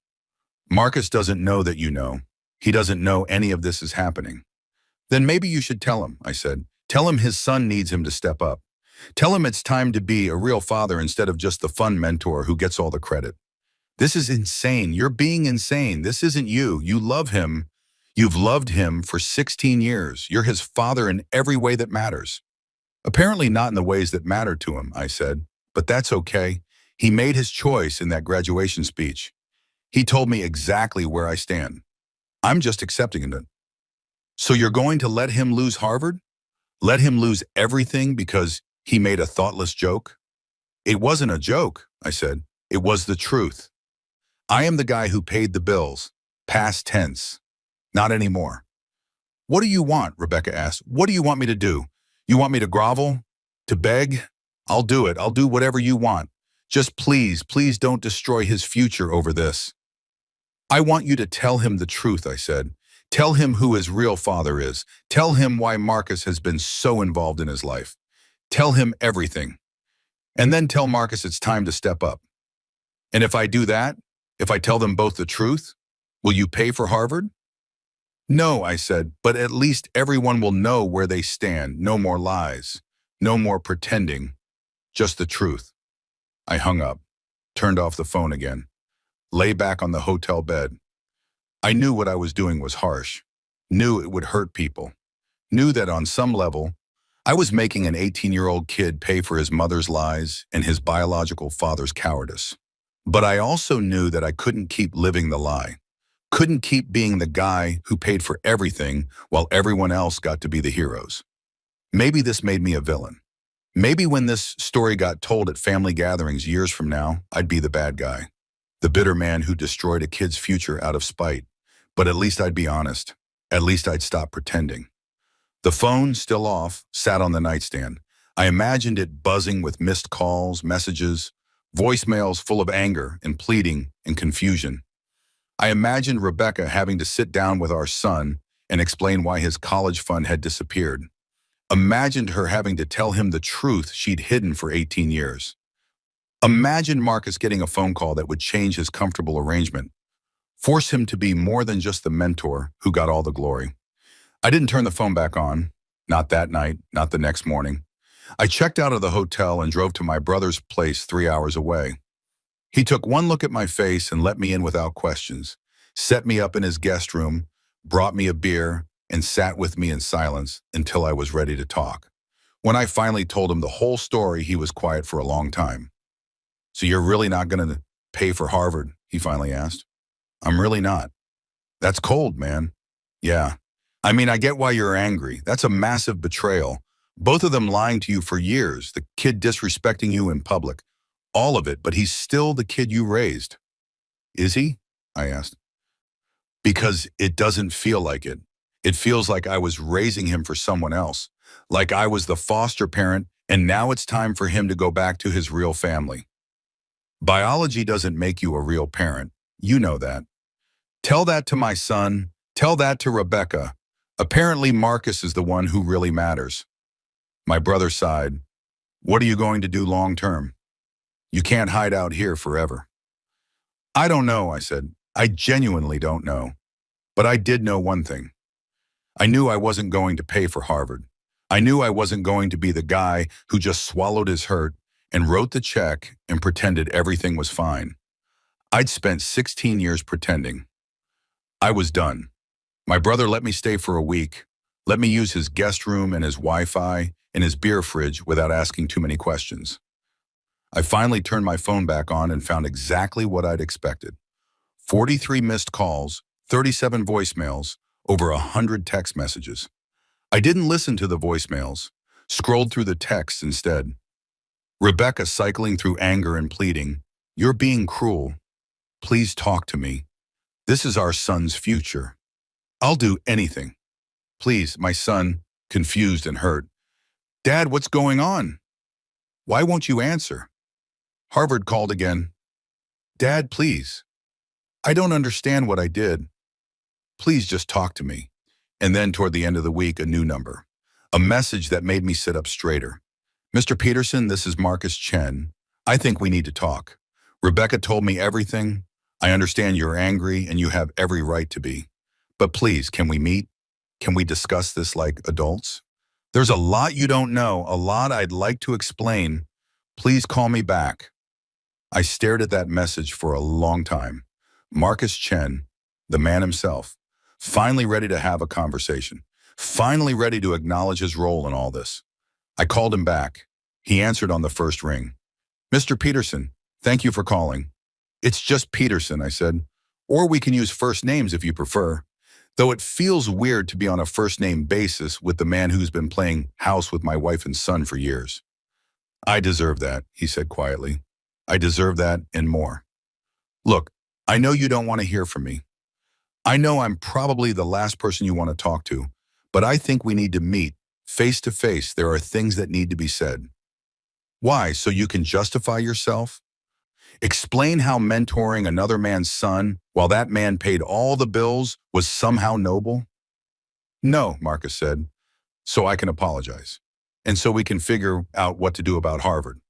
Marcus doesn't know that you know. He doesn't know any of this is happening. Then maybe you should tell him, I said. Tell him his son needs him to step up. Tell him it's time to be a real father instead of just the fun mentor who gets all the credit. This is insane. You're being insane. This isn't you. You love him. You've loved him for 16 years. You're his father in every way that matters. Apparently not in the ways that matter to him, I said, but that's okay. He made his choice in that graduation speech. He told me exactly where I stand. I'm just accepting it. So you're going to let him lose Harvard? Let him lose everything because he made a thoughtless joke? It wasn't a joke, I said. It was the truth. I am the guy who paid the bills. Past tense. Not anymore. What do you want? Rebecca asked. What do you want me to do? You want me to grovel? To beg? I'll do it. I'll do whatever you want. Just please don't destroy his future over this. I want you to tell him the truth, I said. Tell him who his real father is. Tell him why Marcus has been so involved in his life. Tell him everything. And then tell Marcus it's time to step up. And if I do that, if I tell them both the truth, will you pay for Harvard? No, I said, but at least everyone will know where they stand. No more lies. No more pretending. Just the truth. I hung up, turned off the phone again. lay back on the hotel bed. I knew what I was doing was harsh, knew it would hurt people, knew that on some level, I was making an 18-year-old kid pay for his mother's lies and his biological father's cowardice. But I also knew that I couldn't keep living the lie, couldn't keep being the guy who paid for everything while everyone else got to be the heroes. Maybe this made me a villain. Maybe when this story got told at family gatherings years from now, I'd be the bad guy, the bitter man who destroyed a kid's future out of spite. But at least I'd be honest. At least I'd stop pretending. The phone, still off, sat on the nightstand. I imagined it buzzing with missed calls, messages, voicemails full of anger and pleading and confusion. I imagined Rebecca having to sit down with our son and explain why his college fund had disappeared. Imagined her having to tell him the truth she'd hidden for 18 years. Imagined Marcus getting a phone call that would change his comfortable arrangement, force him to be more than just the mentor who got all the glory. I didn't turn the phone back on, not that night, not the next morning. I checked out of the hotel and drove to my brother's place 3 hours away. He took one look at my face and let me in without questions, set me up in his guest room, brought me a beer, and sat with me in silence until I was ready to talk. When I finally told him the whole story, he was quiet for a long time. "So you're really not going to pay for Harvard?" he finally asked. "I'm really not." "That's cold, man." "Yeah. I mean, I get why you're angry. That's a massive betrayal. Both of them lying to you for years, the kid disrespecting you in public. All of it, but he's still the kid you raised." "Is he?" I asked. "Because it doesn't feel like it. It feels like I was raising him for someone else, like I was the foster parent, and now it's time for him to go back to his real family. Biology doesn't make you a real parent. You know that. Tell that to my son. Tell that to Rebecca. Apparently Marcus is the one who really matters." My brother sighed. "What are you going to do long term? You can't hide out here forever." "I don't know," I said. "I genuinely don't know. But I did know one thing. I knew I wasn't going to pay for Harvard. I knew I wasn't going to be the guy who just swallowed his hurt and wrote the check and pretended everything was fine. I'd spent 16 years pretending. I was done. My brother let me stay for a week, let me use his guest room and his Wi-Fi and his beer fridge without asking too many questions. I finally turned my phone back on and found exactly what I'd expected. 43 missed calls, 37 voicemails, over 100 text messages. I didn't listen to the voicemails, scrolled through the texts instead. Rebecca cycling through anger and pleading, "You're being cruel. Please talk to me. This is our son's future. I'll do anything. Please," my son, confused and hurt. "Dad, what's going on? Why won't you answer?" Harvard called again. "Dad, please. I don't understand what I did. Please just talk to me." And then toward the end of the week, a new number. A message that made me sit up straighter. "Mr. Peterson, this is Marcus Chen. I think we need to talk. Rebecca told me everything. I understand you're angry and you have every right to be. But please, can we meet? Can we discuss this like adults? There's a lot you don't know, a lot I'd like to explain. Please call me back." I stared at that message for a long time. Marcus Chen, the man himself, finally ready to have a conversation, finally ready to acknowledge his role in all this. I called him back. He answered on the first ring. "Mr. Peterson, thank you for calling." "It's just Peterson," I said. "Or we can use first names if you prefer. Though it feels weird to be on a first-name basis with the man who's been playing house with my wife and son for years." "I deserve that," he said quietly. "I deserve that and more. Look, I know you don't want to hear from me. I know I'm probably the last person you want to talk to, but I think we need to meet. Face to face, there are things that need to be said." "Why, so you can justify yourself? Explain how mentoring another man's son while that man paid all the bills was somehow noble?" "No," Marcus said, "so I can apologize. And so we can figure out what to do about Harvard."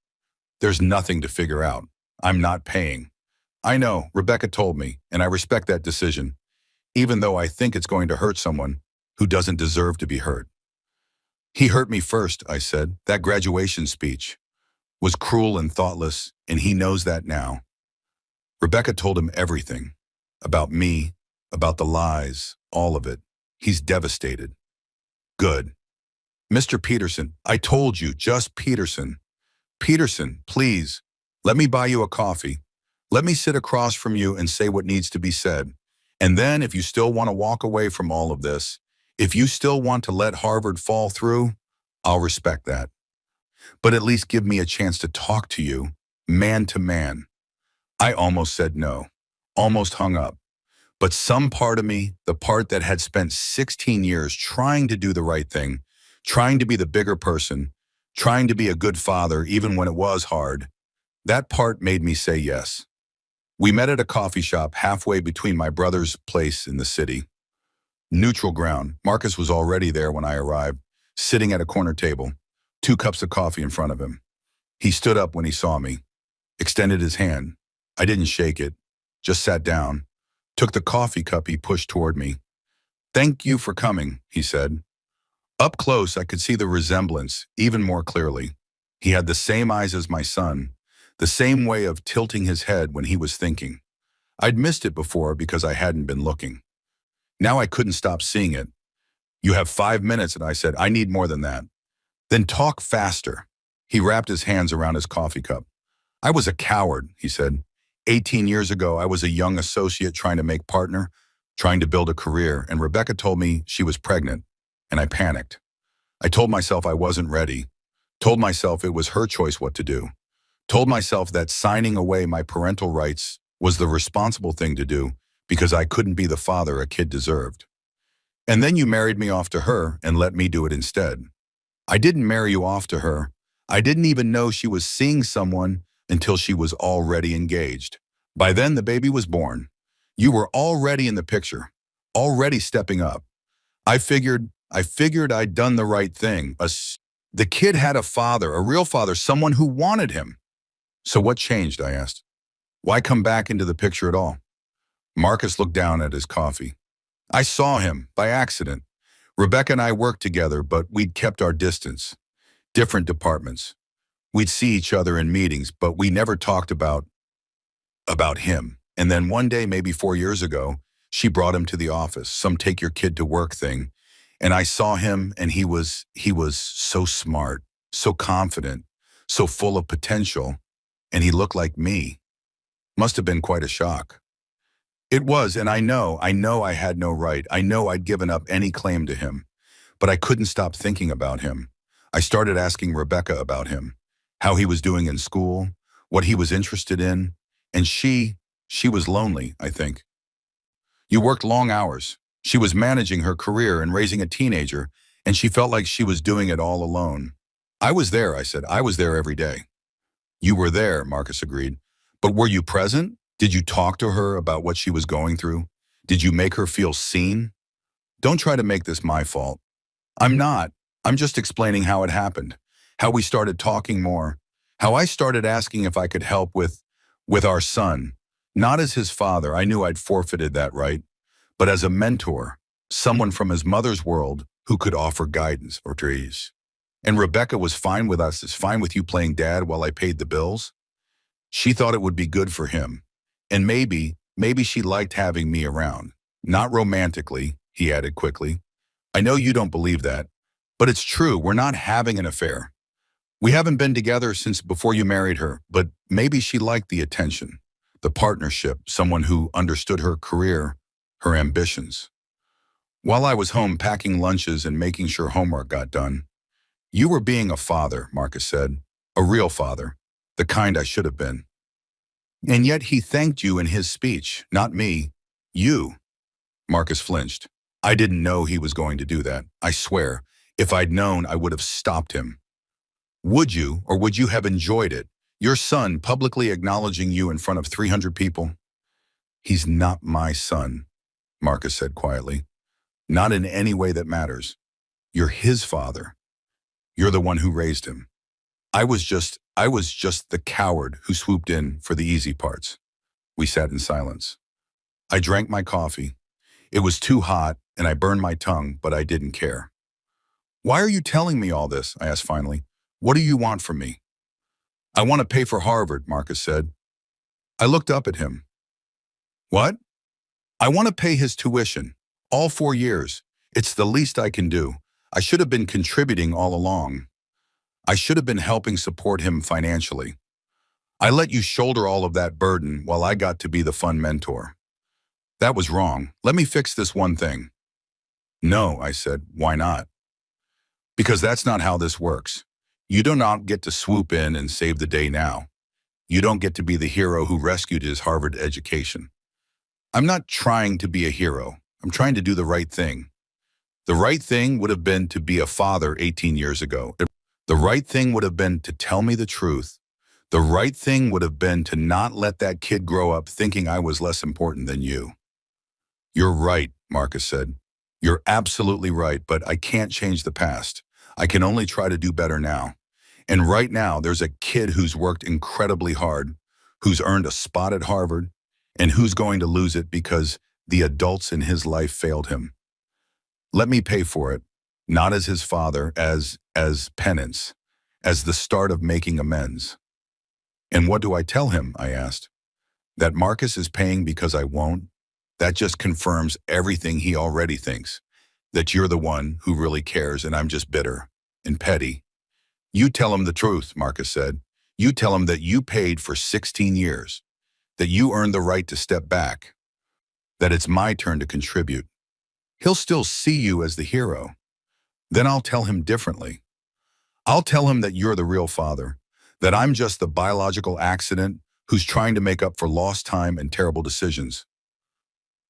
"There's nothing to figure out. I'm not paying." "I know, Rebecca told me, and I respect that decision, even though I think it's going to hurt someone who doesn't deserve to be hurt." "He hurt me first," I said. "That graduation speech was cruel and thoughtless, and he knows that now." Rebecca told him everything. About me, about the lies, all of it. He's devastated. Good. Mr. Peterson, I told you, just Peterson. Peterson, please, let me buy you a coffee. Let me sit across from you and say what needs to be said. And then if you still want to walk away from all of this, if you still want to let Harvard fall through, I'll respect that. But at least give me a chance to talk to you, man to man. I almost said no, almost hung up. But some part of me, the part that had spent 16 years trying to do the right thing, trying to be the bigger person, trying to be a good father even when it was hard, that part made me say yes. We met at a coffee shop halfway between my brother's place in the city. Neutral ground. Marcus was already there when I arrived, sitting at a corner table, 2 cups of coffee in front of him. He stood up when he saw me, extended his hand. I didn't shake it, just sat down, took the coffee cup he pushed toward me. Thank you for coming, he said. Up close, I could see the resemblance even more clearly. He had the same eyes as my son, the same way of tilting his head when he was thinking. I'd missed it before because I hadn't been looking. Now I couldn't stop seeing it. You have 5 minutes, and I said, I need more than that. Then talk faster. He wrapped his hands around his coffee cup. I was a coward, he said. 18 years ago, I was a young associate trying to make partner, trying to build a career, and Rebecca told me she was pregnant, and I panicked. I told myself I wasn't ready, told myself it was her choice what to do, told myself that signing away my parental rights was the responsible thing to do because I couldn't be the father a kid deserved. And then you married me off to her and let me do it instead. I didn't marry you off to her. I didn't even know she was seeing someone until she was already engaged. By then, the baby was born. You were already in the picture, already stepping up. I figured I'd done the right thing. The kid had a father, a real father, someone who wanted him. So what changed, I asked. Why come back into the picture at all? Marcus looked down at his coffee. I saw him by accident. Rebecca and I worked together, but we'd kept our distance. Different departments. We'd see each other in meetings, but we never talked about him. And then one day, maybe 4 years ago, she brought him to the office, some take your kid to work thing. And I saw him, and he was so smart, so confident, so full of potential, and he looked like me. Must have been quite a shock. It was, and I know I had no right. I know I'd given up any claim to him, but I couldn't stop thinking about him. I started asking Rebecca about him, how he was doing in school, what he was interested in, and she was lonely, I think. You worked long hours. She was managing her career and raising a teenager, and she felt like she was doing it all alone. I was there, I said. I was there every day. You were there, Marcus agreed. But were you present? Did you talk to her about what she was going through? Did you make her feel seen? Don't try to make this my fault. I'm not. I'm just explaining how it happened, how we started talking more, how I started asking if I could help with our son. Not as his father, I knew I'd forfeited that right, but as a mentor, someone from his mother's world who could offer guidance or trees. And Rebecca was fine with us, is fine with you playing dad while I paid the bills. She thought it would be good for him. And maybe she liked having me around. Not romantically, he added quickly. I know you don't believe that, but it's true, we're not having an affair. We haven't been together since before you married her, but maybe she liked the attention, the partnership, someone who understood her career, her ambitions. While I was home packing lunches and making sure homework got done, you were being a father, Marcus said, a real father, the kind I should have been. And yet he thanked you in his speech, not me, you. Marcus flinched. I didn't know he was going to do that. I swear, if I'd known, I would have stopped him. Would you, or would you have enjoyed it? Your son publicly acknowledging you in front of 300 people? He's not my son, Marcus said quietly. Not in any way that matters. You're his father. You're the one who raised him. I was just the coward who swooped in for the easy parts. We sat in silence. I drank my coffee. It was too hot, and I burned my tongue, but I didn't care. Why are you telling me all this? I asked finally. What do you want from me? I want to pay for Harvard, Marcus said. I looked up at him. What? I want to pay his tuition. All 4 years. It's the least I can do. I should have been contributing all along. I should have been helping support him financially. I let you shoulder all of that burden while I got to be the fun mentor. That was wrong. Let me fix this one thing. No, I said. Why not? Because that's not how this works. You do not get to swoop in and save the day now. You don't get to be the hero who rescued his Harvard education. I'm not trying to be a hero. I'm trying to do the right thing. The right thing would have been to be a father 18 years ago. The right thing would have been to tell me the truth. The right thing would have been to not let that kid grow up thinking I was less important than you. You're right, Marcus said. You're absolutely right, but I can't change the past. I can only try to do better now. And right now, there's a kid who's worked incredibly hard, who's earned a spot at Harvard, and who's going to lose it because the adults in his life failed him. Let me pay for it, not as his father, as penance, as the start of making amends. And what do I tell him, I asked. That Marcus is paying because I won't? That just confirms everything he already thinks, that you're the one who really cares and I'm just bitter and petty. You tell him the truth, Marcus said. You tell him that you paid for 16 years, that you earned the right to step back, that it's my turn to contribute. He'll still see you as the hero. Then I'll tell him differently. I'll tell him that you're the real father, that I'm just the biological accident who's trying to make up for lost time and terrible decisions.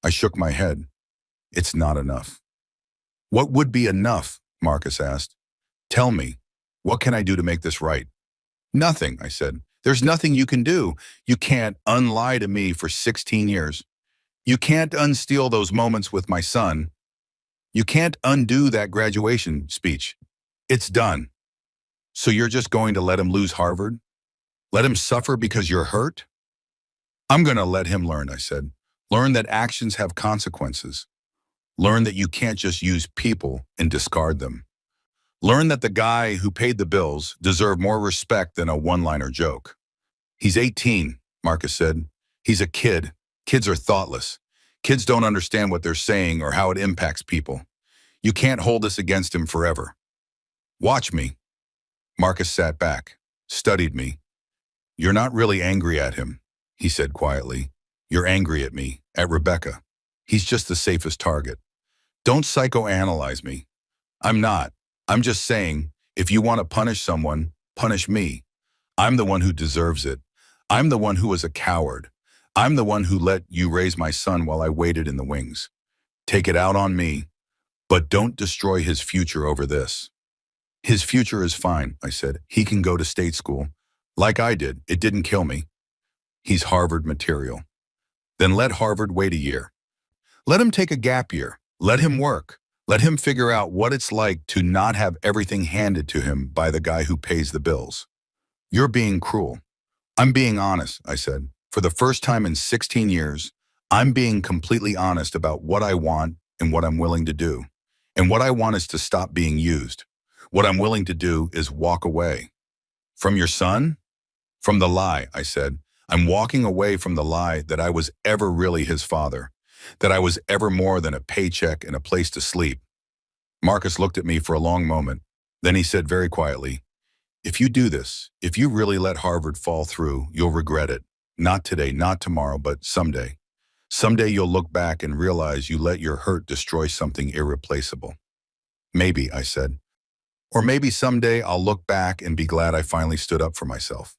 I shook my head. It's not enough. What would be enough? Marcus asked. Tell me, what can I do to make this right? Nothing, I said. There's nothing you can do. You can't unlie to me for 16 years. You can't unsteal those moments with my son. You can't undo that graduation speech. It's done. So you're just going to let him lose Harvard? Let him suffer because you're hurt? I'm going to let him learn, I said. Learn that actions have consequences. Learn that you can't just use people and discard them. Learn that the guy who paid the bills deserved more respect than a one-liner joke. He's 18, Marcus said. He's a kid. Kids are thoughtless. Kids don't understand what they're saying or how it impacts people. You can't hold this against him forever. Watch me. Marcus sat back, studied me. You're not really angry at him, he said quietly. You're angry at me, at Rebecca. He's just the safest target. Don't psychoanalyze me. I'm not. I'm just saying, if you want to punish someone, punish me. I'm the one who deserves it. I'm the one who was a coward. I'm the one who let you raise my son while I waited in the wings. Take it out on me, but don't destroy his future over this. His future is fine, I said. He can go to state school. Like I did, it didn't kill me. He's Harvard material. Then let Harvard wait a year. Let him take a gap year. Let him work. Let him figure out what it's like to not have everything handed to him by the guy who pays the bills. You're being cruel. I'm being honest, I said. For the first time in 16 years, I'm being completely honest about what I want and what I'm willing to do. And what I want is to stop being used. What I'm willing to do is walk away. From your son? From the lie, I said. I'm walking away from the lie that I was ever really his father, that I was ever more than a paycheck and a place to sleep. Marcus looked at me for a long moment. Then he said very quietly, if you do this, if you really let Harvard fall through, you'll regret it. Not today, not tomorrow, but someday. Someday you'll look back and realize you let your hurt destroy something irreplaceable. Maybe, I said. Or maybe someday I'll look back and be glad I finally stood up for myself.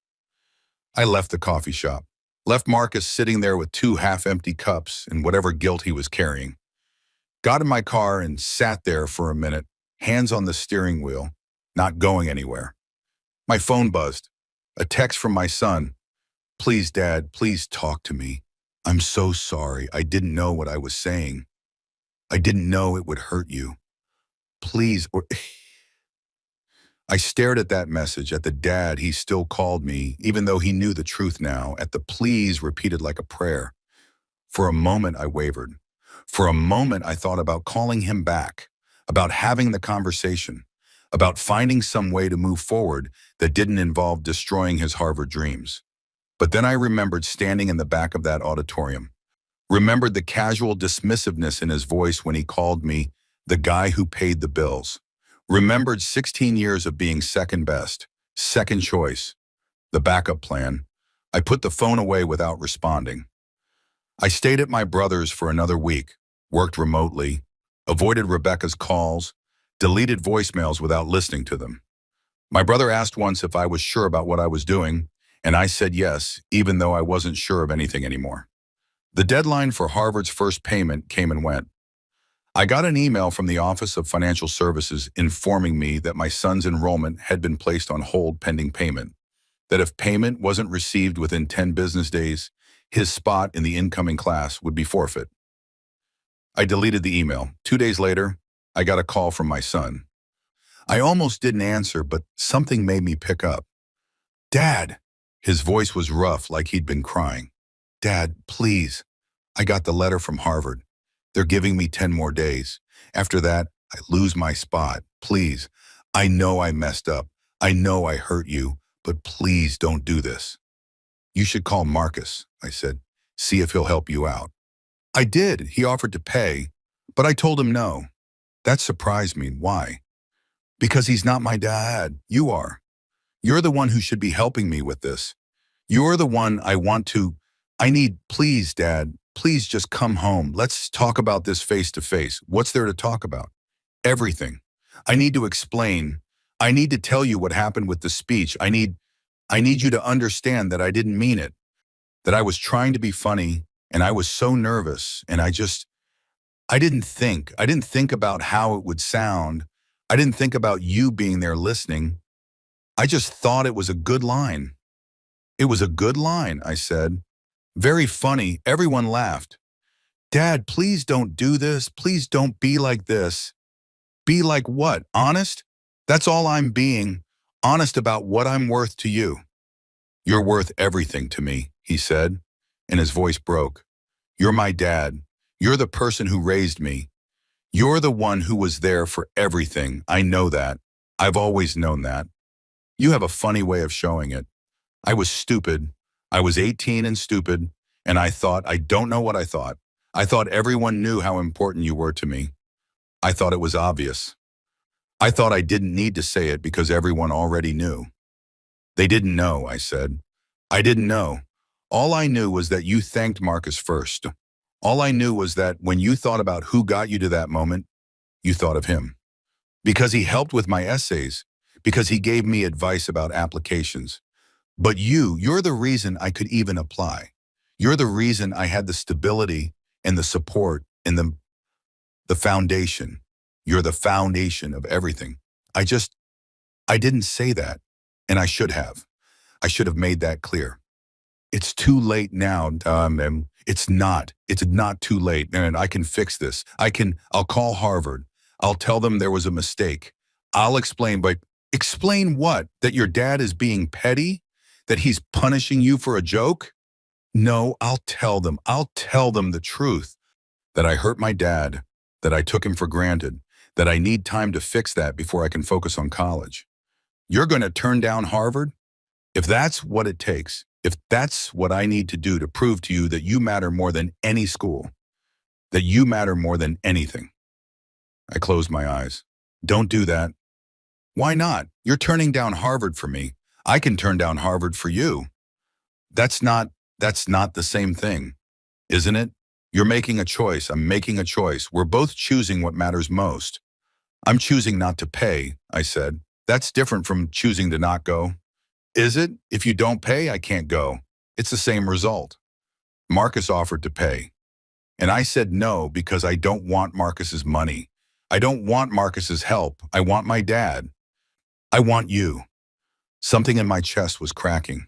I left the coffee shop, left Marcus sitting there with 2 half-empty cups and whatever guilt he was carrying. Got in my car and sat there for a minute, hands on the steering wheel, not going anywhere. My phone buzzed. A text from my son. Please, Dad, please talk to me. I'm so sorry. I didn't know what I was saying. I didn't know it would hurt you. Please, or... I stared at that message, at the dad he still called me, even though he knew the truth now, at the please repeated like a prayer. For a moment, I wavered. For a moment, I thought about calling him back, about having the conversation, about finding some way to move forward that didn't involve destroying his Harvard dreams. But then I remembered standing in the back of that auditorium, Remembered the casual dismissiveness in his voice when he called me the guy who paid the bills. Remembered 16 years of being second best, second choice, the backup plan. I put the phone away without responding. I stayed at my brother's for another week, worked remotely, avoided Rebecca's calls, deleted voicemails without listening to them. My brother asked once if I was sure about what I was doing, and I said yes, even though I wasn't sure of anything anymore. The deadline for Harvard's first payment came and went. I got an email from the Office of Financial Services informing me that my son's enrollment had been placed on hold pending payment, that if payment wasn't received within 10 business days, his spot in the incoming class would be forfeit. I deleted the email. 2 days later, I got a call from my son. I almost didn't answer, but something made me pick up. "Dad." His voice was rough, like he'd been crying. "Dad, please. I got the letter from Harvard. They're giving me 10 more days. After that, I lose my spot. Please. I know I messed up. I know I hurt you, but please don't do this." "You should call Marcus," I said. "See if he'll help you out." I did. He offered to pay, but I told him no. That surprised me. Why? Because he's not my dad. You are. You're the one who should be helping me with this. You're the one I need. Please, Dad, please just come home. Let's talk about this face to face. What's there to talk about? Everything. I need to explain. I need to tell you what happened with the speech. I need you to understand that I didn't mean it, that I was trying to be funny, and I was so nervous, and I didn't think. I didn't think about how it would sound. I didn't think about you being there listening. I just thought it was a good line. It was a good line, I said. Very funny. Everyone laughed. "Dad, please don't do this. Please don't be like this." "Be like what? Honest?" "That's all I'm being. Honest about what I'm worth to you." "You're worth everything to me," he said, and his voice broke. "You're my dad. You're the person who raised me. You're the one who was there for everything. I know that. I've always known that. You have a funny way of showing it. I was stupid. I was 18 and stupid, and I don't know what I thought. I thought everyone knew how important you were to me. I thought it was obvious. I thought I didn't need to say it because everyone already knew." "They didn't know," I said. "I didn't know. All I knew was that you thanked Marcus first. All I knew was that when you thought about who got you to that moment, you thought of him. Because he helped with my essays, because he gave me advice about applications. But you're the reason I could even apply. You're the reason I had the stability and the support and the foundation. You're the foundation of everything. I didn't say that, and I should have. I should have made that clear. It's too late now, and it's not too late, and I can fix this. I'll call Harvard. I'll tell them there was a mistake. I'll explain, but explain what? That your dad is being petty? That he's punishing you for a joke? No, I'll tell them. I'll tell them the truth. That I hurt my dad, that I took him for granted, that I need time to fix that before I can focus on college. You're going to turn down Harvard? If that's what it takes, if that's what I need to do to prove to you that you matter more than any school, that you matter more than anything." I closed my eyes. "Don't do that." "Why not? You're turning down Harvard for me. I can turn down Harvard for you." That's not the same thing, isn't it? You're making a choice. I'm making a choice. We're both choosing what matters most. I'm choosing not to pay, I said. That's different from choosing to not go. Is it? If you don't pay, I can't go. It's the same result. Marcus offered to pay. And I said no because I don't want Marcus's money. I don't want Marcus's help. I want my dad. I want you. Something in my chest was cracking.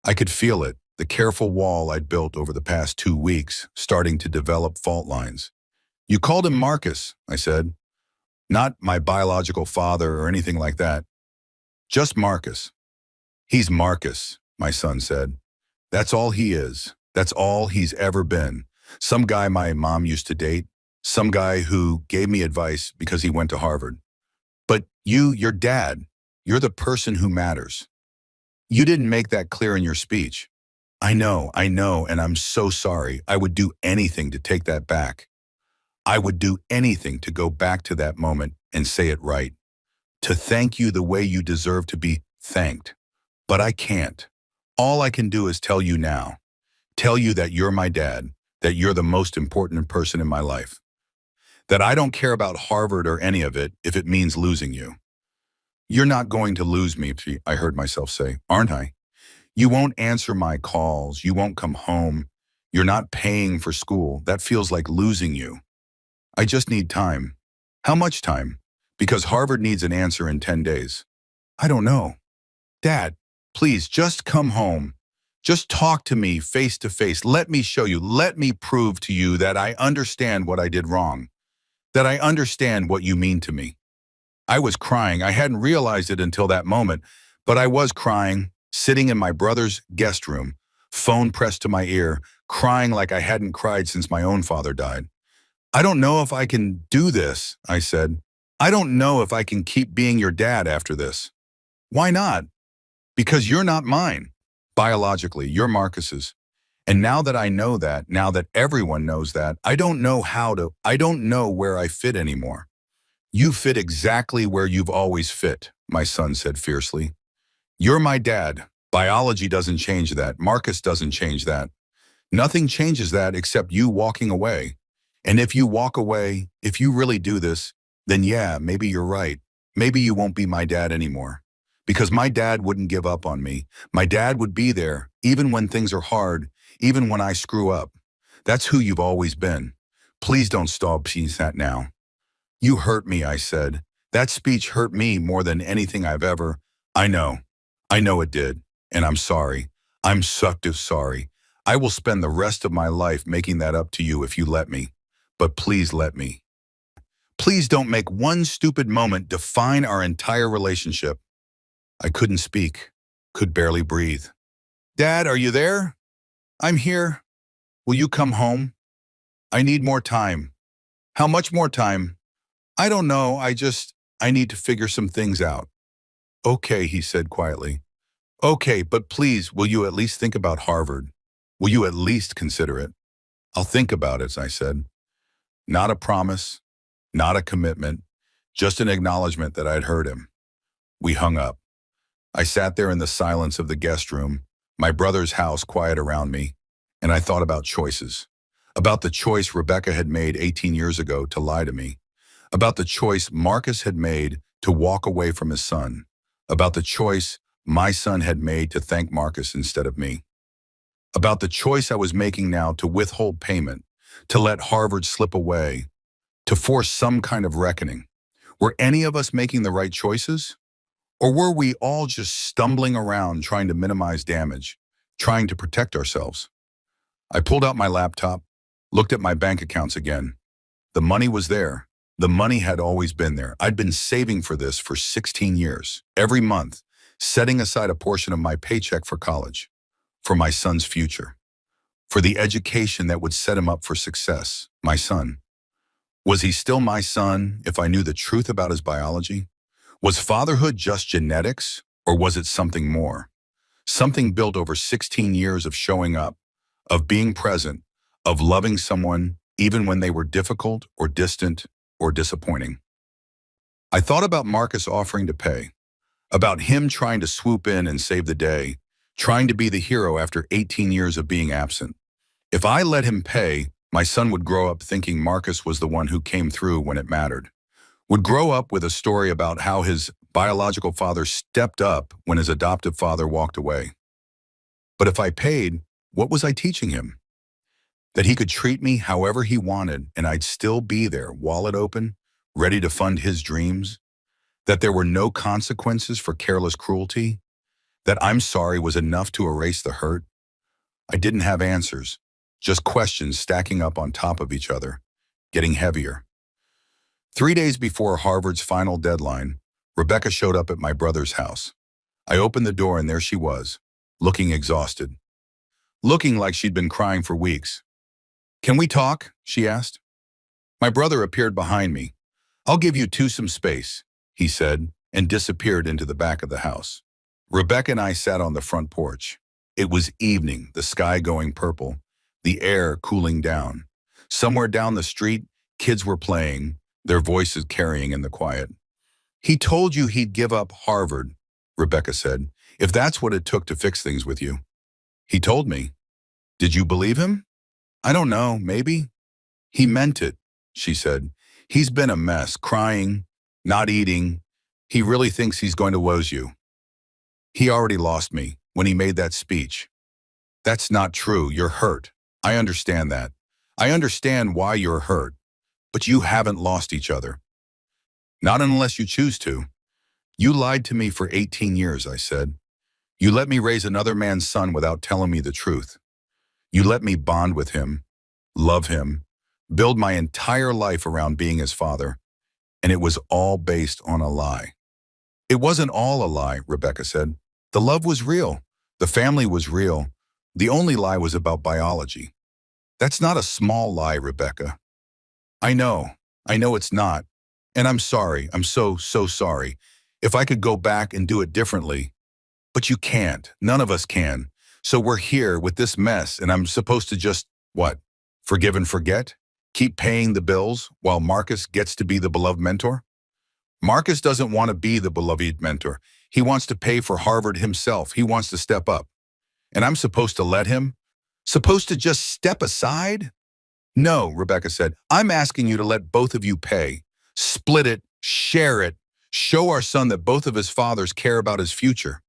I could feel it, the careful wall I'd built over the past 2 weeks, starting to develop fault lines. "You called him Marcus," I said. "Not my biological father or anything like that. Just Marcus." "He's Marcus," my son said. "That's all he is. That's all he's ever been. Some guy my mom used to date. Some guy who gave me advice because he went to Harvard. But your dad, you're the person who matters. You didn't make that clear in your speech. I know, and I'm so sorry. I would do anything to take that back. I would do anything to go back to that moment and say it right, to thank you the way you deserve to be thanked. But I can't. All I can do is tell you now, tell you that you're my dad, that you're the most important person in my life, that I don't care about Harvard or any of it if it means losing you. You're not going to lose me, I heard myself say, aren't I? You won't answer my calls. You won't come home. You're not paying for school. That feels like losing you. I just need time. How much time? Because Harvard needs an answer in 10 days. I don't know. Dad, please just come home. Just talk to me face to face. Let me show you. Let me prove to you that I understand what I did wrong, that I understand what you mean to me. I was crying. I hadn't realized it until that moment, but I was crying, sitting in my brother's guest room, phone pressed to my ear, crying like I hadn't cried since my own father died. I don't know if I can do this, I said. I don't know if I can keep being your dad after this. Why not? Because you're not mine. Biologically, you're Marcus's. And now that I know that, now that everyone knows that, I don't know where I fit anymore. You fit exactly where you've always fit, my son said fiercely. You're my dad. Biology doesn't change that. Marcus doesn't change that. Nothing changes that except you walking away. And if you walk away, if you really do this, then yeah, maybe you're right. Maybe you won't be my dad anymore. Because my dad wouldn't give up on me. My dad would be there, even when things are hard, even when I screw up. That's who you've always been. Please don't stop that now. You hurt me, I said. That speech hurt me more than anything I've ever. I know it did. And I'm sorry. I'm so sorry. I will spend the rest of my life making that up to you if you let me. But please let me. Please don't make one stupid moment define our entire relationship. I couldn't speak, could barely breathe. Dad, are you there? I'm here. Will you come home? I need more time. How much more time? I don't know. I need to figure some things out. Okay, he said quietly. Okay, but please, will you at least think about Harvard? Will you at least consider it? I'll think about it, I said. Not a promise, not a commitment, just an acknowledgement that I'd heard him. We hung up. I sat there in the silence of the guest room, my brother's house quiet around me, and I thought about choices. About the choice Rebecca had made 18 years ago to lie to me. About the choice Marcus had made to walk away from his son. About the choice my son had made to thank Marcus instead of me. About the choice I was making now to withhold payment, to let Harvard slip away, to force some kind of reckoning. Were any of us making the right choices? Or were we all just stumbling around trying to minimize damage, trying to protect ourselves? I pulled out my laptop, looked at my bank accounts again. The money was there. The money had always been there. I'd been saving for this for 16 years, every month, setting aside a portion of my paycheck for college, for my son's future, for the education that would set him up for success, my son. Was he still my son if I knew the truth about his biology? Was fatherhood just genetics, or was it something more? Something built over 16 years of showing up, of being present, of loving someone even when they were difficult or distant or disappointing. I thought about Marcus offering to pay, about him trying to swoop in and save the day, trying to be the hero after 18 years of being absent. If I let him pay, my son would grow up thinking Marcus was the one who came through when it mattered. Would grow up with a story about how his biological father stepped up when his adoptive father walked away. But if I paid, what was I teaching him? That he could treat me however he wanted and I'd still be there, wallet open, ready to fund his dreams? That there were no consequences for careless cruelty? That I'm sorry was enough to erase the hurt? I didn't have answers, just questions stacking up on top of each other, getting heavier. 3 days before Harvard's final deadline, Rebecca showed up at my brother's house. I opened the door and there she was, looking exhausted. Looking like she'd been crying for weeks. Can we talk? She asked. My brother appeared behind me. I'll give you two some space, he said, and disappeared into the back of the house. Rebecca and I sat on the front porch. It was evening, the sky going purple, the air cooling down. Somewhere down the street, kids were playing, their voices carrying in the quiet. He told you he'd give up Harvard, Rebecca said, if that's what it took to fix things with you. He told me. Did you believe him? I don't know, maybe. He meant it, she said. He's been a mess, crying, not eating. He really thinks he's going to lose you. He already lost me when he made that speech. That's not true. You're hurt. I understand that. I understand why you're hurt. But you haven't lost each other. Not unless you choose to. You lied to me for 18 years, I said. You let me raise another man's son without telling me the truth. You let me bond with him, love him, build my entire life around being his father. And it was all based on a lie. It wasn't all a lie, Rebecca said. The love was real. The family was real. The only lie was about biology. That's not a small lie, Rebecca. I know it's not. And I'm sorry. I'm so sorry. If I could go back and do it differently. But you can't. None of us can. So we're here with this mess, and I'm supposed to just, what? Forgive and forget? Keep paying the bills while Marcus gets to be the beloved mentor? Marcus doesn't want to be the beloved mentor. He wants to pay for Harvard himself. He wants to step up. And I'm supposed to let him? Supposed to just step aside? No, Rebecca said. I'm asking you to let both of you pay. Split it, share it, show our son that both of his fathers care about his future.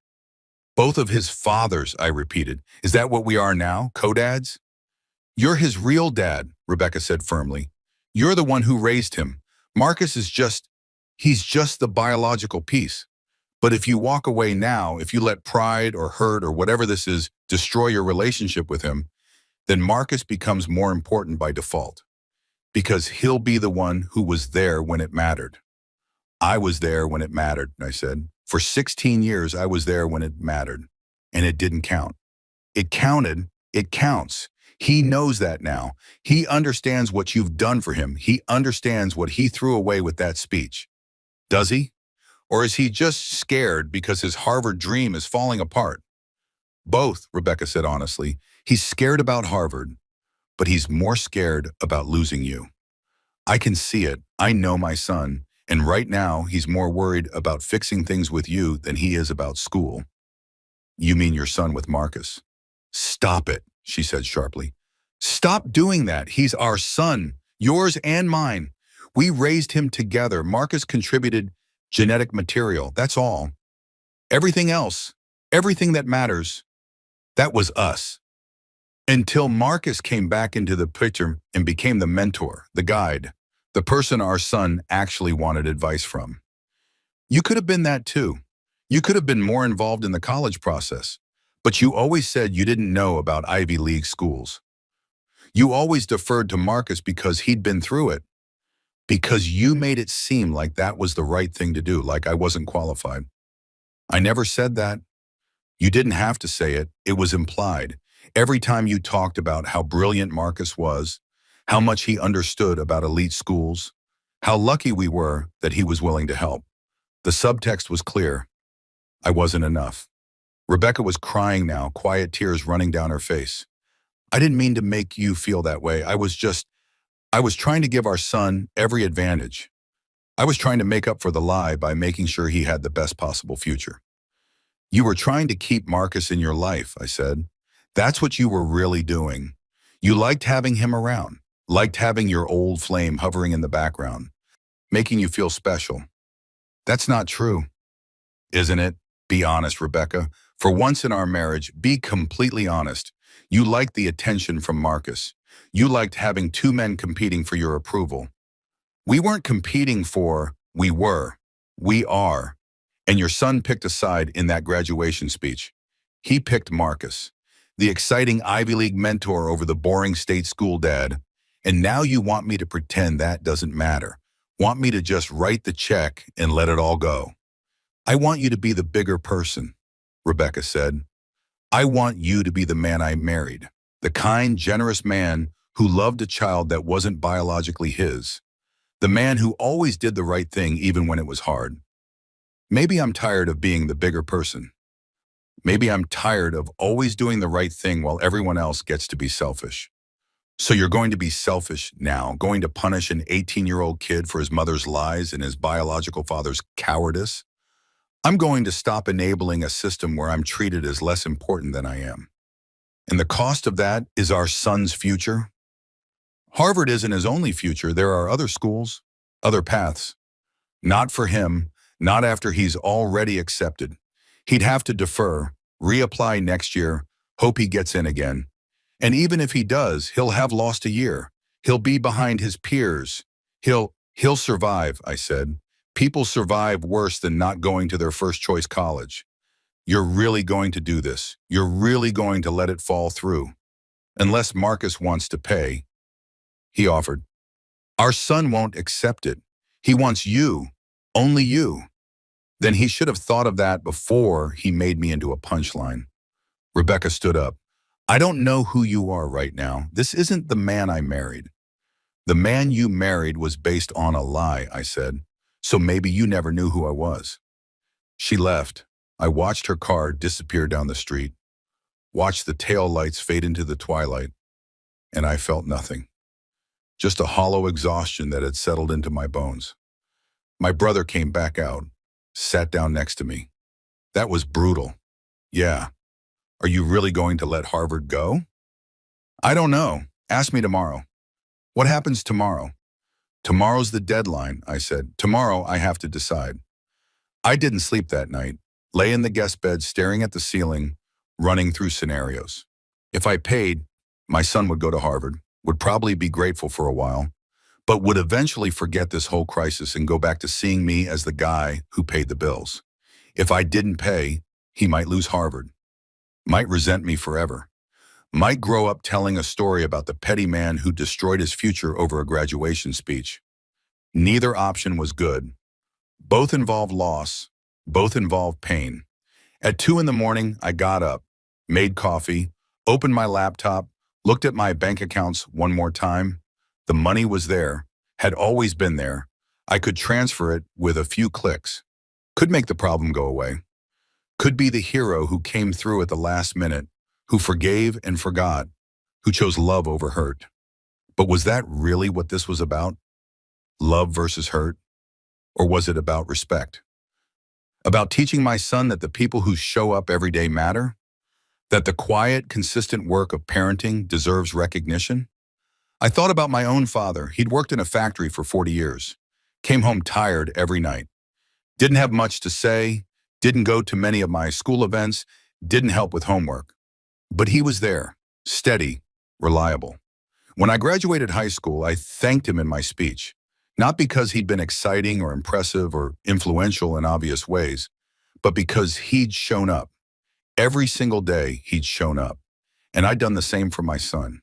Both of his fathers, I repeated. Is that what we are now, co-dads? You're his real dad, Rebecca said firmly. You're the one who raised him. Marcus is he's just the biological piece. But if you walk away now, if you let pride or hurt or whatever this is destroy your relationship with him, then Marcus becomes more important by default. Because he'll be the one who was there when it mattered. I was there when it mattered, I said. For 16 years, I was there when it mattered. And it didn't count. It counted. It counts. He knows that now. He understands what you've done for him. He understands what he threw away with that speech. Does he? Or is he just scared because his Harvard dream is falling apart? Both, Rebecca said honestly. He's scared about Harvard, but he's more scared about losing you. I can see it. I know my son. And right now, he's more worried about fixing things with you than he is about school. You mean your son with Marcus? Stop it, she said sharply. Stop doing that. He's our son, yours and mine. We raised him together. Marcus contributed genetic material. That's all. Everything else, everything that matters, that was us. Until Marcus came back into the picture and became the mentor, the guide, the person our son actually wanted advice from. You could have been that too. You could have been more involved in the college process, but you always said you didn't know about Ivy League schools. You always deferred to Marcus because he'd been through it, because you made it seem like that was the right thing to do, like I wasn't qualified. I never said that. You didn't have to say it. It was implied. Every time you talked about how brilliant Marcus was, how much he understood about elite schools, how lucky we were that he was willing to help. The subtext was clear. I wasn't enough. Rebecca was crying now, quiet tears running down her face. I didn't mean to make you feel that way. I was trying to give our son every advantage. I was trying to make up for the lie by making sure he had the best possible future. You were trying to keep Marcus in your life, I said. That's what you were really doing. You liked having him around. Liked having your old flame hovering in the background, making you feel special. That's not true, isn't it? Be honest, Rebecca. For once in our marriage, be completely honest. You liked the attention from Marcus. You liked having two men competing for your approval. We weren't competing we were. We are. And your son picked a side in that graduation speech. He picked Marcus, the exciting Ivy League mentor over the boring state school dad. And now you want me to pretend that doesn't matter. Want me to just write the check and let it all go. I want you to be the bigger person, Rebecca said. I want you to be the man I married, the kind, generous man who loved a child that wasn't biologically his, the man who always did the right thing even when it was hard. Maybe I'm tired of being the bigger person. Maybe I'm tired of always doing the right thing while everyone else gets to be selfish. So you're going to be selfish now, going to punish an 18-year-old kid for his mother's lies and his biological father's cowardice? I'm going to stop enabling a system where I'm treated as less important than I am. And the cost of that is our son's future. Harvard isn't his only future. There are other schools, other paths. Not for him, not after he's already accepted. He'd have to defer, reapply next year, hope he gets in again. And even if he does, he'll have lost a year. He'll be behind his peers. He'll survive, I said. People survive worse than not going to their first choice college. You're really going to do this. You're really going to let it fall through. Unless Marcus wants to pay, he offered. Our son won't accept it. He wants you, only you. Then he should have thought of that before he made me into a punchline. Rebecca stood up. I don't know who you are right now. This isn't the man I married. The man you married was based on a lie, I said. So maybe you never knew who I was. She left. I watched her car disappear down the street, watched the tail lights fade into the twilight, and I felt nothing. Just a hollow exhaustion that had settled into my bones. My brother came back out, sat down next to me. That was brutal. Yeah. Are you really going to let Harvard go? I don't know. Ask me tomorrow. What happens tomorrow? Tomorrow's the deadline, I said. Tomorrow I have to decide. I didn't sleep that night, lay in the guest bed staring at the ceiling, running through scenarios. If I paid, my son would go to Harvard, would probably be grateful for a while, but would eventually forget this whole crisis and go back to seeing me as the guy who paid the bills. If I didn't pay, he might lose Harvard, might resent me forever, might grow up telling a story about the petty man who destroyed his future over a graduation speech. Neither option was good. Both involved loss, both involved pain. At 2 a.m, I got up, made coffee, opened my laptop, looked at my bank accounts one more time. The money was there, had always been there. I could transfer it with a few clicks. Could make the problem go away. Could be the hero who came through at the last minute, who forgave and forgot, who chose love over hurt. But was that really what this was about? Love versus hurt? Or was it about respect? About teaching my son that the people who show up every day matter? That the quiet, consistent work of parenting deserves recognition? I thought about my own father. He'd worked in a factory for 40 years, came home tired every night, didn't have much to say, didn't go to many of my school events, didn't help with homework. But he was there, steady, reliable. When I graduated high school, I thanked him in my speech, not because he'd been exciting or impressive or influential in obvious ways, but because he'd shown up. Every single day, he'd shown up. And I'd done the same for my son.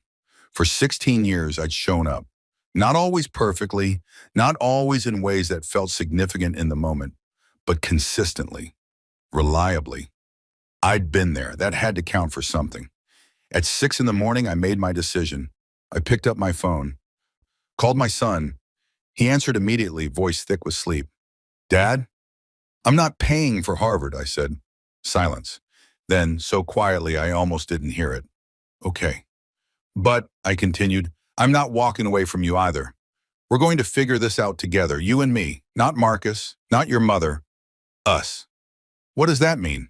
For 16 years, I'd shown up. Not always perfectly, not always in ways that felt significant in the moment, but consistently, reliably. I'd been there. That had to count for something. At 6 a.m, I made my decision. I picked up my phone, called my son. He answered immediately, voice thick with sleep. Dad? I'm not paying for Harvard, I said. Silence. Then, so quietly, I almost didn't hear it. Okay. But, I continued, I'm not walking away from you either. We're going to figure this out together, you and me, not Marcus, not your mother, us. What does that mean?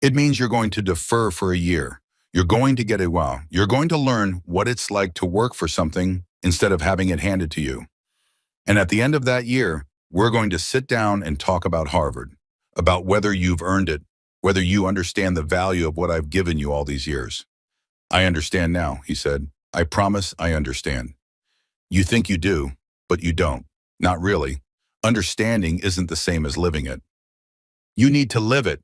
It means you're going to defer for a year. You're going to get a wow. You're going to learn what it's like to work for something instead of having it handed to you. And at the end of that year, we're going to sit down and talk about Harvard, about whether you've earned it, whether you understand the value of what I've given you all these years. I understand now, he said. I promise I understand. You think you do, but you don't. Not really. Understanding isn't the same as living it. You need to live it.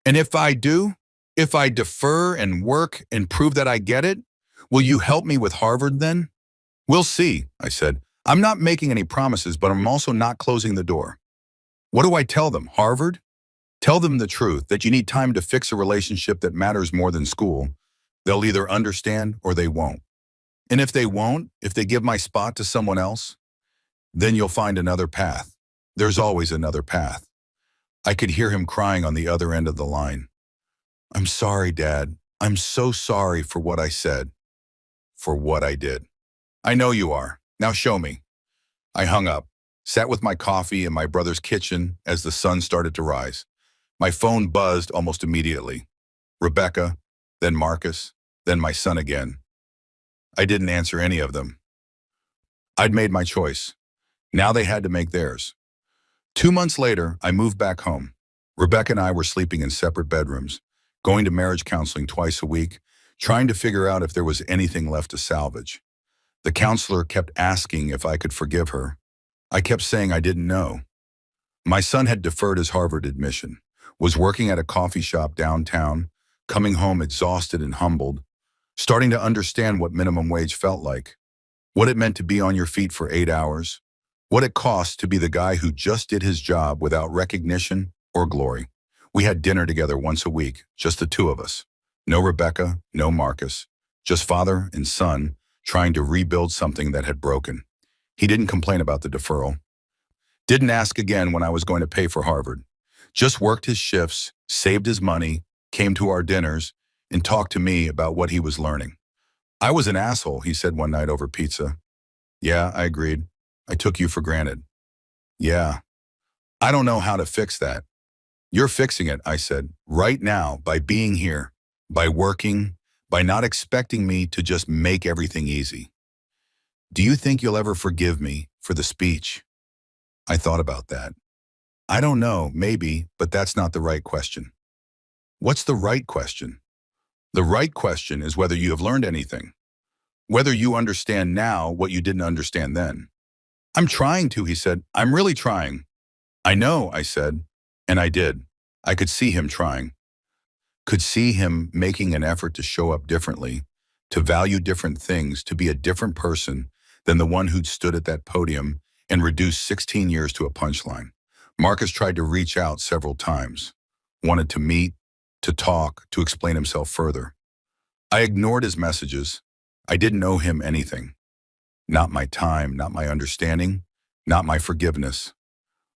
And if I do, if I defer and work and prove that I get it, will you help me with Harvard then? We'll see, I said. I'm not making any promises, but I'm also not closing the door. What do I tell them, Harvard? Tell them the truth, that you need time to fix a relationship that matters more than school. They'll either understand or they won't. And if they won't, if they give my spot to someone else, then you'll find another path. There's always another path. I could hear him crying on the other end of the line. I'm sorry, Dad. I'm so sorry for what I said, for what I did. I know you are. Now show me. I hung up, sat with my coffee in my brother's kitchen as the sun started to rise. My phone buzzed almost immediately. Rebecca, then Marcus, then my son again. I didn't answer any of them. I'd made my choice. Now they had to make theirs. 2 months later, I moved back home. Rebecca and I were sleeping in separate bedrooms, going to marriage counseling twice a week, trying to figure out if there was anything left to salvage. The counselor kept asking if I could forgive her. I kept saying I didn't know. My son had deferred his Harvard admission, was working at a coffee shop downtown, coming home exhausted and humbled, starting to understand what minimum wage felt like, what it meant to be on your feet for 8 hours, what it cost to be the guy who just did his job without recognition or glory. We had dinner together once a week, just the two of us. No Rebecca, no Marcus, just father and son trying to rebuild something that had broken. He didn't complain about the deferral. Didn't ask again when I was going to pay for Harvard. Just worked his shifts, saved his money, came to our dinners, and talked to me about what he was learning. I was an asshole, he said one night over pizza. Yeah, I agreed. I took you for granted. Yeah. I don't know how to fix that. You're fixing it, I said, right now by being here, by working, by not expecting me to just make everything easy. Do you think you'll ever forgive me for the speech? I thought about that. I don't know, maybe, but that's not the right question. What's the right question? The right question is whether you have learned anything, whether you understand now what you didn't understand then. I'm trying to, he said. I'm really trying. I know, I said, and I did. I could see him trying. Could see him making an effort to show up differently, to value different things, to be a different person than the one who'd stood at that podium and reduced 16 years to a punchline. Marcus tried to reach out several times, wanted to meet, to talk, to explain himself further. I ignored his messages. I didn't owe him anything. Not my time, not my understanding, not my forgiveness.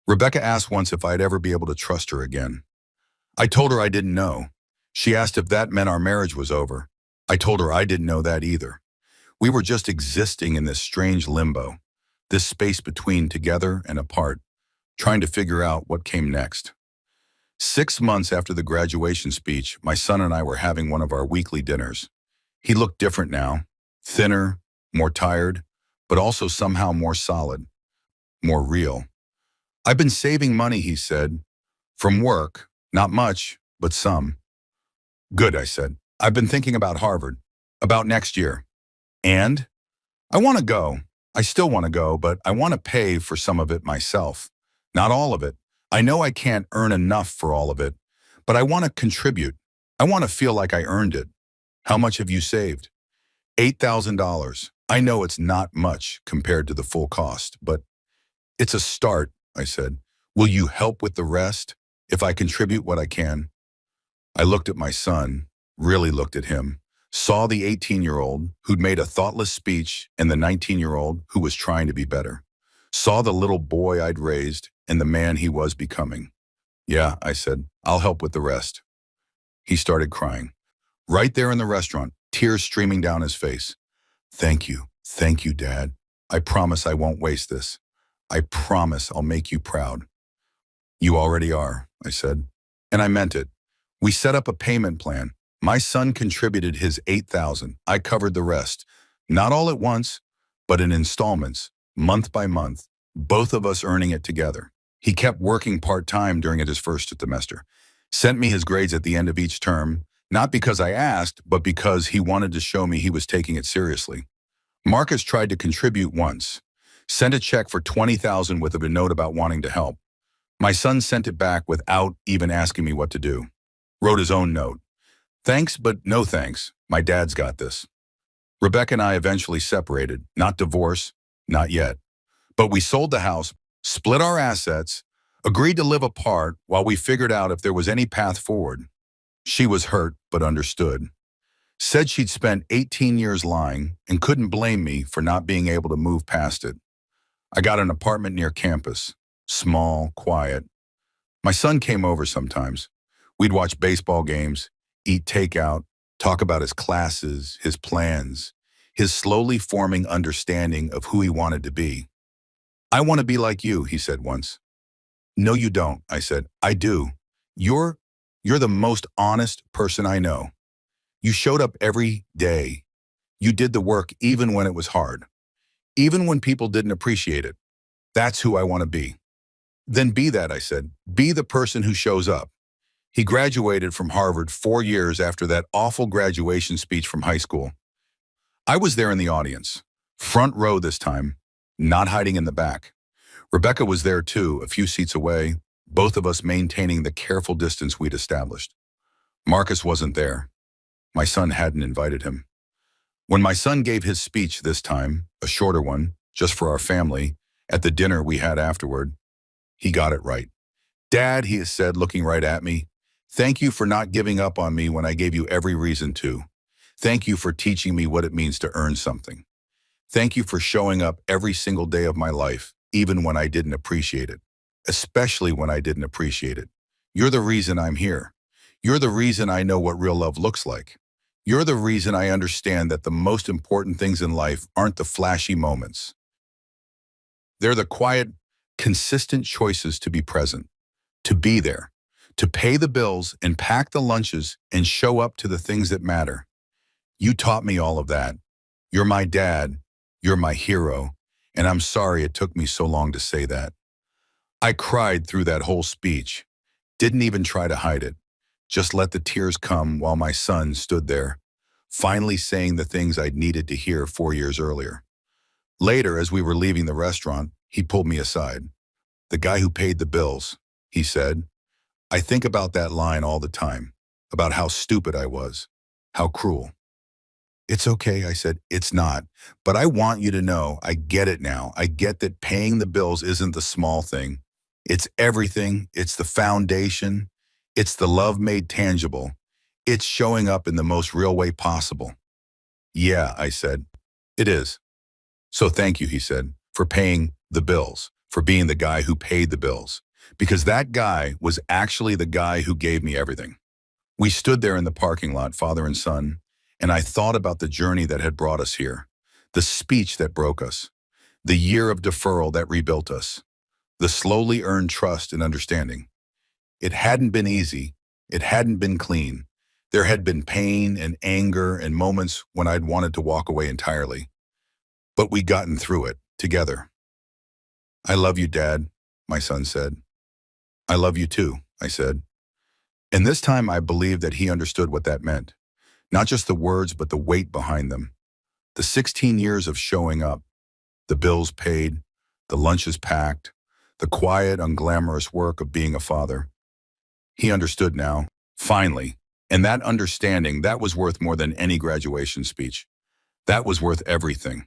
Rebecca asked once if I'd ever be able to trust her again. I told her I didn't know. She asked if that meant our marriage was over. I told her I didn't know that either. We were just existing in this strange limbo, this space between together and apart, trying to figure out what came next. 6 months after the graduation speech, my son and I were having one of our weekly dinners. He looked different now, thinner, more tired, but also somehow more solid, more real. I've been saving money, he said, from work, not much, but some. Good, I said. I've been thinking about Harvard, about next year. And? I want to go. I still want to go, but I want to pay for some of it myself. Not all of it. I know I can't earn enough for all of it, but I want to contribute. I want to feel like I earned it. How much have you saved? $8,000. I know it's not much compared to the full cost, but it's a start, I said. Will you help with the rest if I contribute what I can? I looked at my son, really looked at him, saw the 18-year-old who'd made a thoughtless speech and the 19-year-old who was trying to be better. Saw the little boy I'd raised and the man he was becoming. Yeah, I said, I'll help with the rest. He started crying. Right there in the restaurant, tears streaming down his face. Thank you, Dad. I promise I won't waste this. I promise I'll make you proud. You already are, I said, and I meant it. We set up a payment plan. My son contributed his $8,000. I covered the rest. Not all at once, but in installments, month by month, both of us earning it together. He kept working part-time during his first semester, sent me his grades at the end of each term, not because I asked, but because he wanted to show me he was taking it seriously. Marcus tried to contribute once, sent a check for $20,000 with a note about wanting to help. My son sent it back without even asking me what to do. Wrote his own note. Thanks, but no thanks. My dad's got this. Rebecca and I eventually separated, not divorce, not yet. But we sold the house, split our assets, agreed to live apart while we figured out if there was any path forward. She was hurt, but understood. Said she'd spent 18 years lying and couldn't blame me for not being able to move past it. I got an apartment near campus, small, quiet. My son came over sometimes. We'd watch baseball games, eat takeout, talk about his classes, his plans, his slowly forming understanding of who he wanted to be. "I want to be like you," he said once. "No, you don't," I said. "I do. You're, you're the most honest person I know. You showed up every day. You did the work even when it was hard, even when people didn't appreciate it. That's who I want to be." "Then be that," I said. "Be the person who shows up." He graduated from Harvard 4 years after that awful graduation speech from high school. I was there in the audience, front row this time, not hiding in the back. Rebecca was there too, a few seats away, both of us maintaining the careful distance we'd established. Marcus wasn't there. My son hadn't invited him. When my son gave his speech this time, a shorter one, just for our family, at the dinner we had afterward, he got it right. "Dad," he has said, looking right at me, "thank you for not giving up on me when I gave you every reason to. Thank you for teaching me what it means to earn something. Thank you for showing up every single day of my life, even when I didn't appreciate it, especially when I didn't appreciate it. You're the reason I'm here. You're the reason I know what real love looks like. You're the reason I understand that the most important things in life aren't the flashy moments. They're the quiet, consistent choices to be present, to be there, to pay the bills and pack the lunches and show up to the things that matter. You taught me all of that. You're my dad. You're my hero. And I'm sorry it took me so long to say that." I cried through that whole speech. Didn't even try to hide it. Just let the tears come while my son stood there, finally saying the things I'd needed to hear 4 years earlier. Later, as we were leaving the restaurant, he pulled me aside. "The guy who paid the bills," he said. "I think about that line all the time, about how stupid I was, how cruel." "It's okay," I said. "It's not. But I want you to know I get it now. I get that paying the bills isn't the small thing. It's everything. It's the foundation. It's the love made tangible. It's showing up in the most real way possible." "Yeah," I said. "It is. So thank you," he said, "for paying the bills, for being the guy who paid the bills. Because that guy was actually the guy who gave me everything." We stood there in the parking lot, father and son, and I thought about the journey that had brought us here, the speech that broke us, the year of deferral that rebuilt us, the slowly earned trust and understanding. It hadn't been easy. It hadn't been clean. There had been pain and anger and moments when I'd wanted to walk away entirely. But we'd gotten through it, together. "I love you, Dad," my son said. "I love you too," I said. And this time I believed that he understood what that meant. Not just the words, but the weight behind them. The 16 years of showing up, the bills paid, the lunches packed, the quiet, unglamorous work of being a father. He understood now, finally. And that understanding, that was worth more than any graduation speech. That was worth everything.